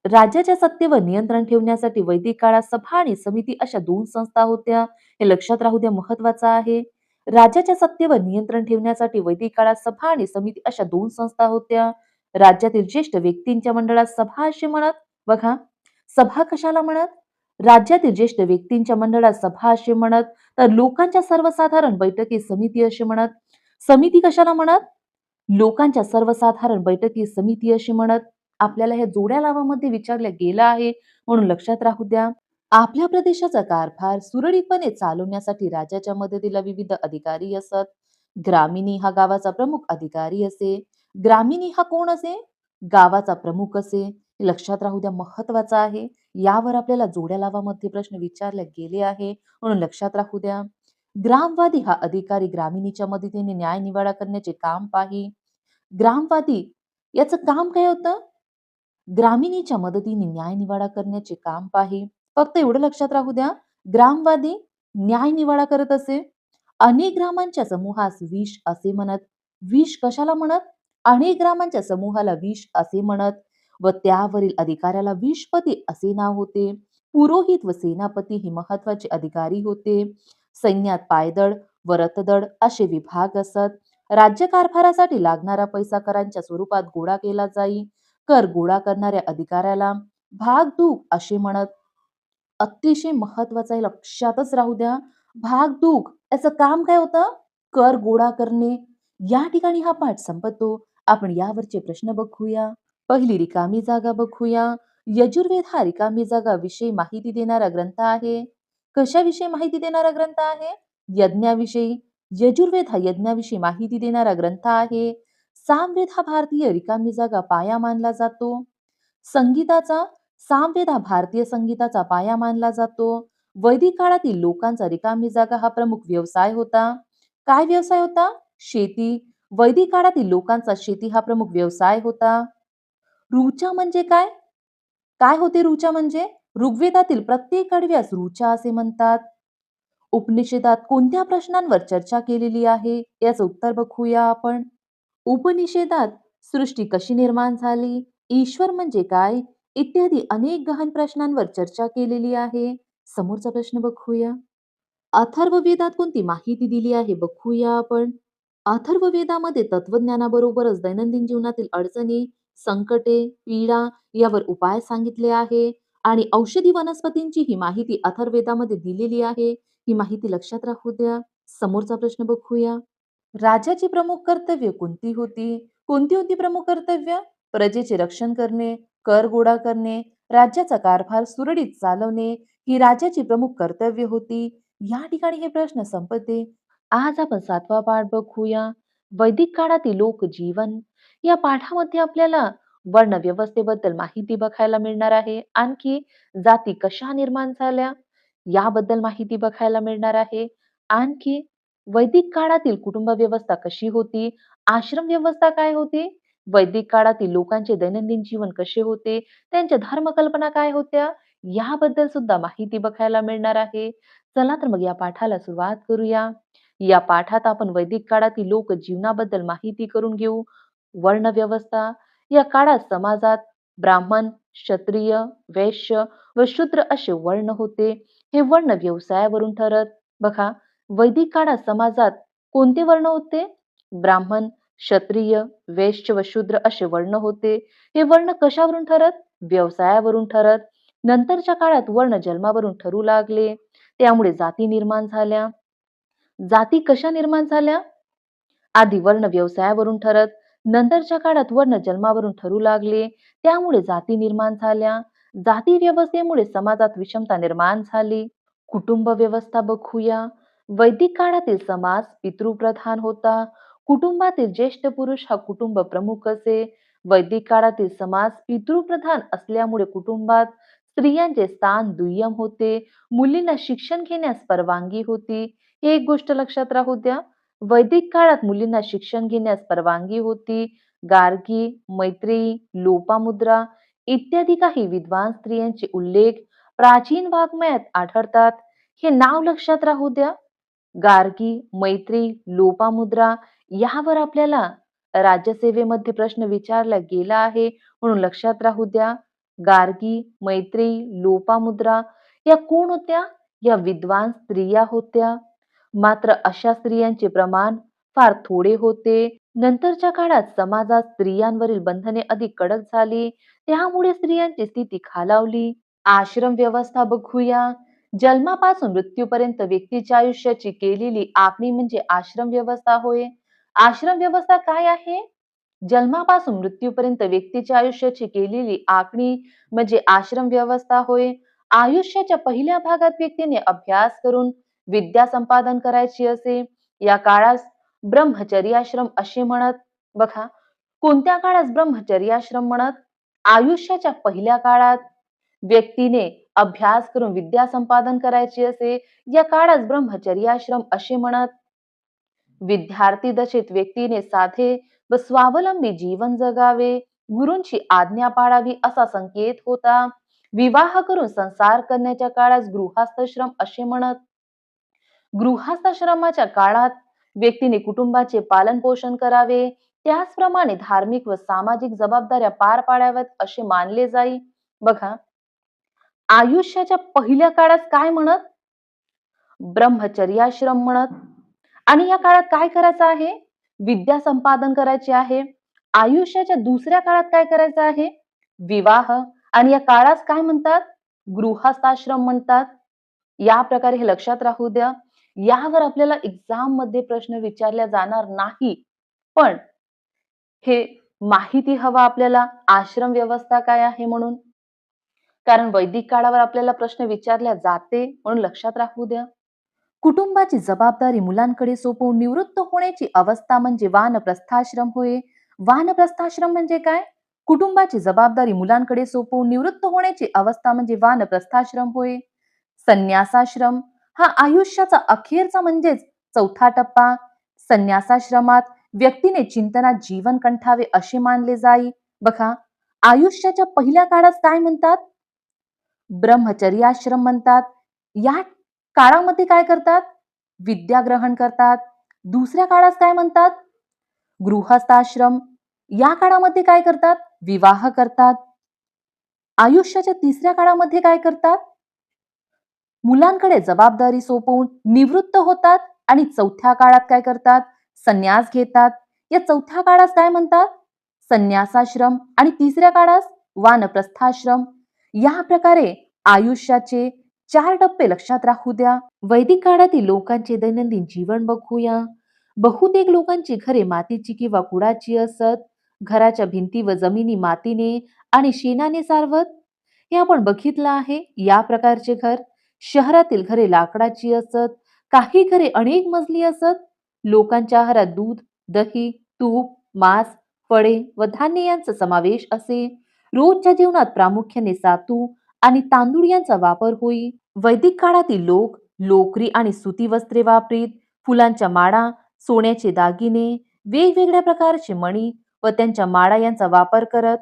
राज्याच्या सत्तेवर नियंत्रण ठेवण्यासाठी वैदिक काळात सभा आणि समिती अशा दोन संस्था होत्या. हे लक्षात राहू द्या, महत्वाचं आहे. राज्याच्या सत्तेवर नियंत्रण ठेवण्यासाठी वैदिक काळात सभा आणि समिती अशा दोन संस्था होत्या. राज्यातील ज्येष्ठ व्यक्तींच्या मंडळात सभा असे म्हणत. बघा, सभा कशाला म्हणत? राज्यातील ज्येष्ठ व्यक्तींच्या मंडळात सभा असे म्हणत. तर लोकांच्या सर्वसाधारण बैठकीत समिती असे म्हणत. समिती कशाला म्हणत? लोकांच्या सर्वसाधारण बैठकीत समिती अशी म्हणत. आपल्याला ह्या जोड्या लावामध्ये विचारल्या गेलं आहे, म्हणून लक्षात राहू द्या. आपल्या प्रदेशाचा कारभार सुरळीतपणे चालवण्यासाठी राजाच्या मदतीला विविध अधिकारी असत. ग्रामिणी हा गावाचा प्रमुख अधिकारी असे. ग्रामिणी हा कोण असे? गावाचा प्रमुख असे. हे लक्षात राहू द्या, महत्वाचं आहे. यावर आपल्याला जोड्या लावामध्ये प्रश्न विचारले गेले आहे, म्हणून लक्षात राहू द्या. ग्रामवादी हा अधिकारी ग्रामिणीच्या मदतीने न्याय निवाडा करण्याचे काम पाही. ग्रामवादी याचं काम काय होतं? ग्रामिणीच्या मदतीने न्यायनिवाडा करण्याचे काम पाही. फक्त एवढं लक्षात राहू द्या, ग्रामवादी न्यायनिवाडा करत असे. अनेक ग्रामांच्या समूहास विश असे म्हणत. विश कशाला म्हणत? अनेक ग्रामांच्या समूहाला विश असे म्हणत व त्यावरील अधिकाऱ्याला विशपती असे नाव होते. पुरोहित व सेनापती हे महत्वाचे अधिकारी होते. सैन्यात पायदळ व रथदळ असे विभाग असत. राज्यकारभारासाठी लागणारा पैसा करांच्या स्वरूपात गोळा केला जाई. कर गोळा करणाऱ्या अधिकाऱ्याला भागदूक असे म्हणत. अतिशय महत्वाचं आहे, लक्षातच राहू द्या. भागदूक याचं काम काय होतं? कर गोळा करणे. या ठिकाणी हा पाठ संपतो. आपण यावरचे प्रश्न बघूया. पहिली रिकामी जागा बघूया. यजुर्वेद हा रिकामी जागा विषयी माहिती देणारा ग्रंथ आहे. कशाविषयी माहिती देणारा ग्रंथ आहे? यज्ञाविषयी. यजुर्वेद हा यज्ञाविषयी माहिती देणारा ग्रंथ आहे. सामवेद हा भारतीय रिकामी जागा पाया मानला जातो. संगीताचा सामवेद हा भारतीय संगीताचा पाया मानला जातो. वैदिक काळातील लोकांचा रिकामी जागा हा प्रमुख व्यवसाय होता. काय व्यवसाय होता? शेती. वैदिक काळातील लोकांचा शेती हा प्रमुख व्यवसाय होता. ऋचा म्हणजे काय? काय होते ऋचा म्हणजे? ऋग्वेदातील प्रत्येक कडव्यास ऋचा असे म्हणतात. उपनिषेदात कोणत्या प्रश्नांवर चर्चा केलेली आहे? याचं उत्तर बघूया आपण. उपनिषेधात सृष्टी कशी निर्माण झाली, ईश्वर म्हणजे काय, इत्यादी अनेक गहन प्रश्नांवर चर्चा केलेली आहे. समोरचा प्रश्न बघूया. अथर्ववेदात कोणती माहिती दिली आहे बघूया आपण. अथर्ववेदामध्ये तत्वज्ञानाबरोबरच दैनंदिन जीवनातील अडचणी, संकटे, पीडा यावर उपाय सांगितले आहे आणि औषधी वनस्पतींची ही माहिती अथर्ववेदामध्ये दिलेली आहे. ही माहिती लक्षात राहू द्या. समोरचा प्रश्न बघूया. राजाची प्रमुख कर्तव्य कोणती होती? कोणती होती प्रमुख कर्तव्य? प्रजेचे रक्षण करणे, कर गोळा करणे, राज्याचा कारभार सुरळीत चालवणे ही राजाची प्रमुख कर्तव्य होती. या ठिकाणी हे प्रश्न संपते. आज आपण 7वा पाठ बघूया. वैदिक काळातील लोकजीवन. या पाठामध्ये आपल्याला वर्ण व्यवस्थेबद्दल माहिती बघायला मिळणार आहे. आणखी जाती कशा निर्माण झाल्या याबद्दल माहिती बघायला मिळणार आहे. आणखी वैदिक काळातील कुटुंब व्यवस्था कशी होती? आश्रम व्यवस्था काय होती? वैदिक काळातील लोकांचे दैनंदिन जीवन कसे होते? त्यांच्या धर्मकल्पना काय होत्या? याबद्दल सुद्धा माहिती बघायला मिळणार आहे. चला तर मग या पाठाला सुरुवात करूया. या पाठात आपण वैदिक काळातील लोक जीवनाबद्दल माहिती करून घेऊ. वर्ण व्यवस्था. या काळात समाजात ब्राह्मण, क्षत्रिय, वैश्य व शूद्र असे वर्ण होते. हे वर्ण व्यवसायावरून ठरत. बघा, वैदिक काळात समाजात कोणते वर्ण होते? ब्राह्मण, क्षत्रिय, वैश्य व शूद्र असे वर्ण होते. हे वर्ण कशावरून ठरत? व्यवसायावरून ठरत. नंतरच्या काळात वर्ण जन्मावरून ठरू लागले. त्यामुळे जाती निर्माण झाल्या. जाती कशा निर्माण झाल्या? आधी वर्ण व्यवसायावरून ठरत. नंतरच्या काळात वर्ण जन्मावरून ठरू लागले. त्यामुळे जाती निर्माण झाल्या. जाती व्यवस्थेमुळे समाजात विषमता निर्माण झाली. कुटुंब व्यवस्था बघूया. वैदिक काळातील समाज पितृप्रधान होता. कुटुंबातील ज्येष्ठ पुरुष हा कुटुंब प्रमुख असे. वैदिक काळातील समाज पितृप्रधान असल्यामुळे कुटुंबात स्त्रियांचे स्थान दुय्यम होते. मुलींना शिक्षण घेण्यास परवानगी होती. ही एक गोष्ट लक्षात राहू द्या. वैदिक काळात मुलींना शिक्षण घेण्यास परवानगी होती. गार्गी, मैत्रेयी, लोपामुद्रा इत्यादी काही विद्वान स्त्रियांचे उल्लेख प्राचीन वाङ्मयात आढळतात. हे नाव लक्षात राहू द्या. गार्गी, मैत्री, लोपामुद्रा यावर आपल्याला राज्यसेवेमध्ये प्रश्न विचारला गेला आहे म्हणून लक्षात राहू द्या. गार्गी, मैत्री, लोपामुद्रा या कोण होत्या? या विद्वान स्त्रिया होत्या. मात्र अशा स्त्रियांचे प्रमाण फार थोडे होते. नंतरच्या काळात समाजात स्त्रियांवरील बंधने अधिक कडक झाली. त्यामुळे स्त्रियांची स्थिती खालावली. आश्रम व्यवस्था बघूया. जन्मापासून मृत्यूपर्यंत व्यक्तीच्या आयुष्याची केलेली आखणी म्हणजे आश्रम व्यवस्था होय. आश्रम व्यवस्था काय आहे? जन्मापासून मृत्यूपर्यंत व्यक्तीच्या आयुष्याची केलेली आखणी म्हणजे आश्रम व्यवस्था होय. आयुष्याच्या पहिल्या भागात व्यक्तीने अभ्यास करून विद्या संपादन करायची असे. या काळास ब्रह्मचर्याश्रम असे म्हणत. बघा, कोणत्या काळास ब्रह्मचर्याश्रम म्हणत? आयुष्याच्या पहिल्या काळात व्यक्तीने अभ्यास करून विद्या संपादन करायची असे. या काळास ब्रह्मचर्याश्रम असे म्हणत. विद्यार्थी दशेत व्यक्तीने साधे व स्वावलंबी जीवन जगावे, गुरूंची आज्ञा पाळावी असा संकेत होता. विवाह करून संसार करण्याच्या काळास गृहस्थाश्रम असे म्हणत. गृहस्थाश्रमाच्या काळात व्यक्तीने कुटुंबाचे पालन पोषण करावे, त्याचप्रमाणे धार्मिक व सामाजिक जबाबदाऱ्या पार पाडाव्यात असे मानले जाई. बघा, आयुष्याच्या पहिल्या काळात काय म्हणत? ब्रह्मचर्याश्रम म्हणत. आणि या काळात काय करायचं आहे? विद्या संपादन करायचे आहे. आयुष्याच्या दुसऱ्या काळात काय करायचं आहे? विवाह. आणि या काळास काय म्हणतात? गृहस्थाश्रम म्हणतात. या प्रकारे हे लक्षात राहू द्या. यावर आपल्याला एक्झाम मध्ये प्रश्न विचारला जाणार नाही. पण हे माहिती हवा आपल्याला आश्रम व्यवस्था काय आहे म्हणून. कारण वैदिक काळावर आपल्याला प्रश्न विचारल्या जाते म्हणून लक्षात राहू द्या. कुटुंबाची जबाबदारी मुलांकडे सोपवून निवृत्त होण्याची अवस्था म्हणजे वानप्रस्थाश्रम होय. वानप्रस्थाश्रम म्हणजे काय? कुटुंबाची जबाबदारी मुलांकडे सोपवून निवृत्त होण्याची अवस्था म्हणजे वानप्रस्थाश्रम होय. संन्यासाश्रम हा आयुष्याचा अखेरचा म्हणजेच चौथा टप्पा. संन्यासाश्रमात व्यक्तीने चिंतनात जीवन कंठावे असे मानले जाई. बघा, आयुष्याच्या पहिल्या काळात काय म्हणतात? ब्रह्मचर्याश्रम म्हणतात. या काळामध्ये काय करतात? विद्या ग्रहण करतात. दुसऱ्या काळात काय म्हणतात? गृहस्थाश्रम. या काळामध्ये काय करतात? विवाह करतात. आयुष्याच्या तिसऱ्या काळामध्ये काय करतात? मुलांकडे जबाबदारी सोपवून निवृत्त होतात. आणि चौथ्या काळात काय करतात? संन्यास घेतात. या चौथ्या काळास काय म्हणतात? संन्यासाश्रम. आणि तिसऱ्या काळास वानप्रस्थाश्रम. या प्रकारे आयुष्याचे 4 टप्पे लक्षात राहू द्या. वैदिक काळातील लोकांचे दैनंदिन जीवन बघूया. बहुतेक लोकांची घरे मातीची किंवा कुडाची असत. घराच्या भिंती व जमिनी मातीने आणि शेणाने सारवत. हे आपण बघितलं आहे. या प्रकारचे घर शहरातील घरे लाकडाची असत. काही घरे अनेक मजली असत. लोकांच्या आहारात दूध, दही, तूप, मांस, फळे व धान्य यांचा समावेश असे. रोजच्या जीवनात प्रामुख्याने सातू आणि तांदूळ यांचा वापर होई. वैदिक काळातील लोक लोकरी आणि सुती वस्त्रे वापरीत. फुलांच्या माळा, सोन्याचे दागिने, वेगवेगळ्या प्रकारचे मणी व त्यांच्या माळा यांचा वापर करत.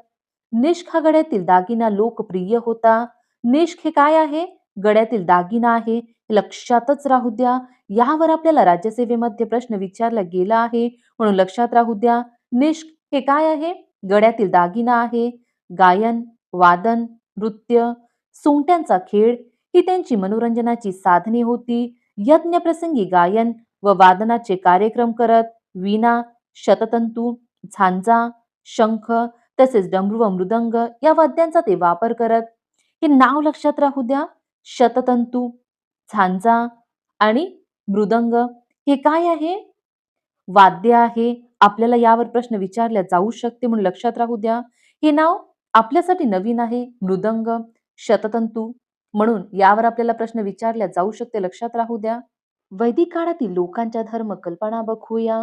निष्क हा गळ्यातील दागिना लोकप्रिय होता. निष्क हे काय आहे? गळ्यातील दागिना आहे. लक्षातच राहू द्या. यावर आपल्याला राज्यसेवेमध्ये प्रश्न विचारला गेला आहे म्हणून लक्षात राहू द्या. निष्क हे काय आहे? गळ्यातील दागिना आहे. गायन, वादन, नृत्य, सोंगट्यांचा खेळ ही त्यांची मनोरंजनाची साधने होती. यज्ञ प्रसंगी गायन व वादनाचे कार्यक्रम करत. वीणा, शततंतू, झांजा, शंख तसेच डमरू व मृदंग या वाद्यांचा ते वापर करत. हे नाव लक्षात राहू द्या. शततंतू, झांजा आणि मृदंग हे काय आहे? वाद्य आहे. आपल्याला यावर प्रश्न विचारला जाऊ शकते म्हणून लक्षात राहू द्या. हे नाव आपल्यासाठी नवीन आहे. मृदंग, शततंतू म्हणून यावर आपल्याला प्रश्न विचारला जाऊ शकते. लक्षात राहू द्या. वैदिक काळातील लोकांच्या धर्म कल्पना बघूया.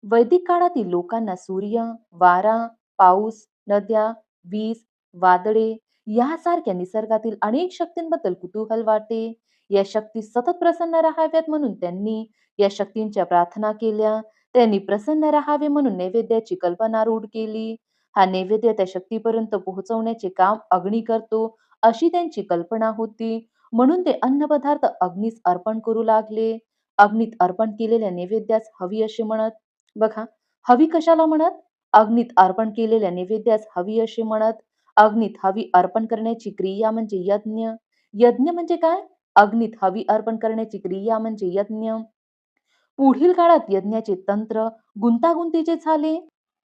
वैदिक काळातील लोकांना सूर्य, वारा, पाऊस, नद्या, वीज, वादळे यासारख्या निसर्गातील अनेक शक्तींबद्दल कुतूहल वाटे. या शक्ती सतत प्रसन्न राहाव्यात म्हणून त्यांनी या शक्तींच्या प्रार्थना केल्या. त्यांनी प्रसन्न राहावे म्हणून नैवेद्याची कल्पना रूढ केली. हा नैवेद्य त्या शक्तीपर्यंत पोहोचवण्याचे काम अग्नी करतो अशी त्यांची कल्पना होती. म्हणून ते अन्नपदार्थ अग्नीस अर्पण करू लागले. अग्नीत अर्पण केलेल्या नैवेद्यास हवी असे म्हणत. बघा, हवी कशाला म्हणत? अग्नीत अर्पण केलेल्या नैवेद्यास हवी असे म्हणत. अग्नीत हवी अर्पण करण्याची क्रिया म्हणजे यज्ञ. यज्ञ म्हणजे काय? अग्नीत हवी अर्पण करण्याची क्रिया म्हणजे यज्ञ. पुढील काळात यज्ञाचे तंत्र गुंतागुंतीचे झाले.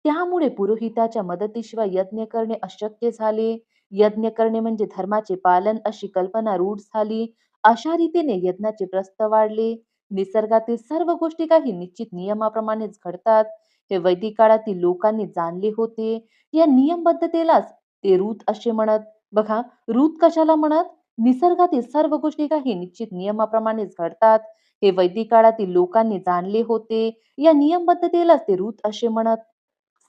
त्यामुळे पुरोहिताच्या मदतीशिवाय यज्ञ करणे अशक्य झाले. यज्ञ करणे म्हणजे धर्माचे पालन अशी कल्पना रूढ झाली. अशा रीतीने यज्ञाचे प्रस्थ वाढले. निसर्गातील सर्व गोष्टी काही निश्चित नियमाप्रमाणेच घडतात हे वैदिक काळातील लोकांनी जाणले होते. या नियमबद्धतेलाच ते ऋत असे म्हणत. बघा, ऋत कशाला म्हणत? निसर्गातील सर्व गोष्टी काही निश्चित नियमाप्रमाणेच घडतात हे वैदिक काळातील लोकांनी जाणले होते. या नियमबद्धतेलाच ते ऋत असे म्हणत.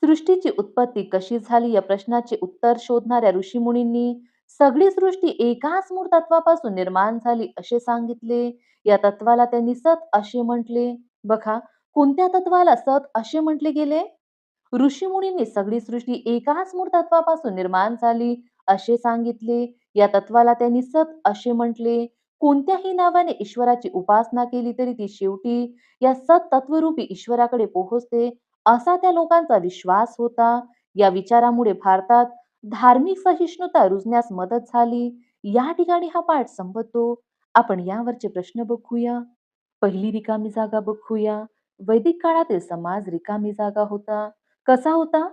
सृष्टीची उत्पत्ती कशी झाली या प्रश्नाचे उत्तर शोधणाऱ्या ऋषीमुनींनी सगळी सृष्टी एकाच मूळ तत्वापासून निर्माण झाली असे सांगितले. या तत्वाला त्यांनी सत असे म्हटले. बघा, कोणत्या तत्वाला सत असे म्हटले गेले? ऋषीमुनींनी सगळी सृष्टी एकाच मूळ तत्वापासून निर्माण झाली असे सांगितले. या तत्वाला त्यांनी सत असे म्हटले. कोणत्याही नावाने ईश्वराची उपासना केली तरी ती शेवटी या सत तत्वरूपी ईश्वराकडे पोहोचते असा त्या लोकांचा विश्वास होता. या विचारामुळे भारतात धार्मिक सहिष्णुता रुजण्यास मदत झाली. या ठिकाणी हा पाठ संपतो. आपण यावरचे प्रश्न बघूया. पहिली रिकामी जागा बघूया. वैदिक काळातील समाज रिकामी जागा होता. कसा होता?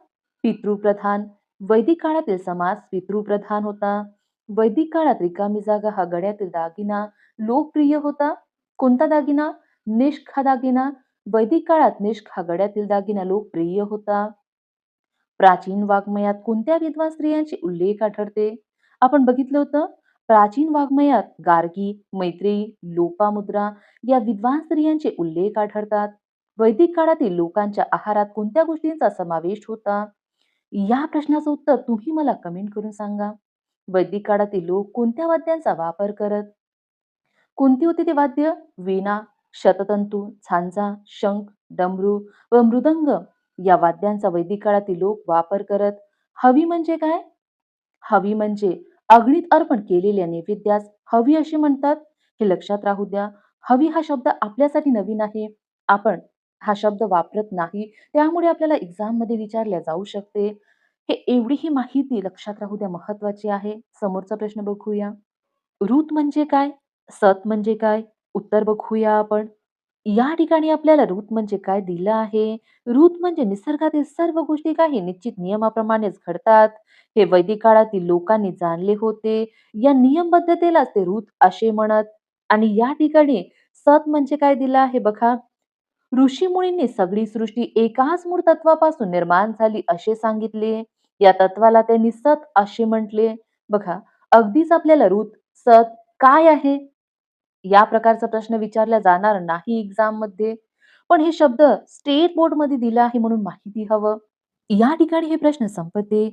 पितृप्रधान. वैदिक काळातील समाज पितृप्रधान होता. वैदिक काळात रिकामी जागा हा गळ्यातील दागिना लोकप्रिय होता. कोणता दागिना? निष्क हा दागिना. वैदिक काळात निष्क हा गळ्यातील दागिना लोकप्रिय होता. प्राचीन वाङ्मयात कोणत्या विद्वान स्त्रियांचे उल्लेख आढळते? आपण बघितलं होतं. प्राचीन वाङ्मयात गार्गी, मैत्रेयी, लोपामुद्रा या विद्वान स्त्रियांचे उल्लेख आढळतात. वैदिक काळातील लोकांच्या आहारात कोणत्या गोष्टींचा समावेश होता? या प्रश्नाचं उत्तर तुम्ही मला कमेंट करून सांगा. वैदिक काळातील लोक कोणत्या वाद्यांचा वापर करत? कोणती होती ती वाद्य? वीणा, शततंतू, झांजा, शंख, डमरू व मृदंग या वाद्यांचा वैदिक काळातील लोक वापर करत. हवी म्हणजे काय? हवी म्हणजे अग्नीत अर्पण केलेल्या नैवेद्यास हवी असे म्हणतात. हे लक्षात राहू द्या. हवी हा शब्द आपल्यासाठी नवीन आहे. आपण हा शब्द वापरत नाही. त्यामुळे आपल्याला एक्झाम मध्ये विचारल्या जाऊ शकते. हे एवढी ही माहिती लक्षात राहू द्या, महत्वाची आहे. समोरचा प्रश्न बघूया. ऋत म्हणजे काय? सत म्हणजे काय? उत्तर बघूया आपण. या ठिकाणी आपल्याला ऋत म्हणजे काय दिलं आहे. ऋत म्हणजे निसर्गातील सर्व गोष्टी काही निश्चित नियमाप्रमाणेच घडतात. हे वैदिक काळातील लोकांनी जाणले होते. या नियमबद्धतेलाच ते ऋत असे म्हणत. आणि या ठिकाणी सत म्हणजे काय दिलं आहे बघा. ऋषीमुनींनी सगळी सृष्टी एकाच मूळ तत्वापासून निर्माण झाली असे सांगितले. या तत्वाला त्यांनी सत असे म्हटले. बघा, अगदीच आपल्याला ऋत, सत काय आहे या प्रकारचा प्रश्न विचारला जाणार नाही एक्झाम मध्ये. पण हे शब्द स्टेट बोर्ड मध्ये दिलं आहे म्हणून माहिती हवं. या ठिकाणी हे प्रश्न संपते.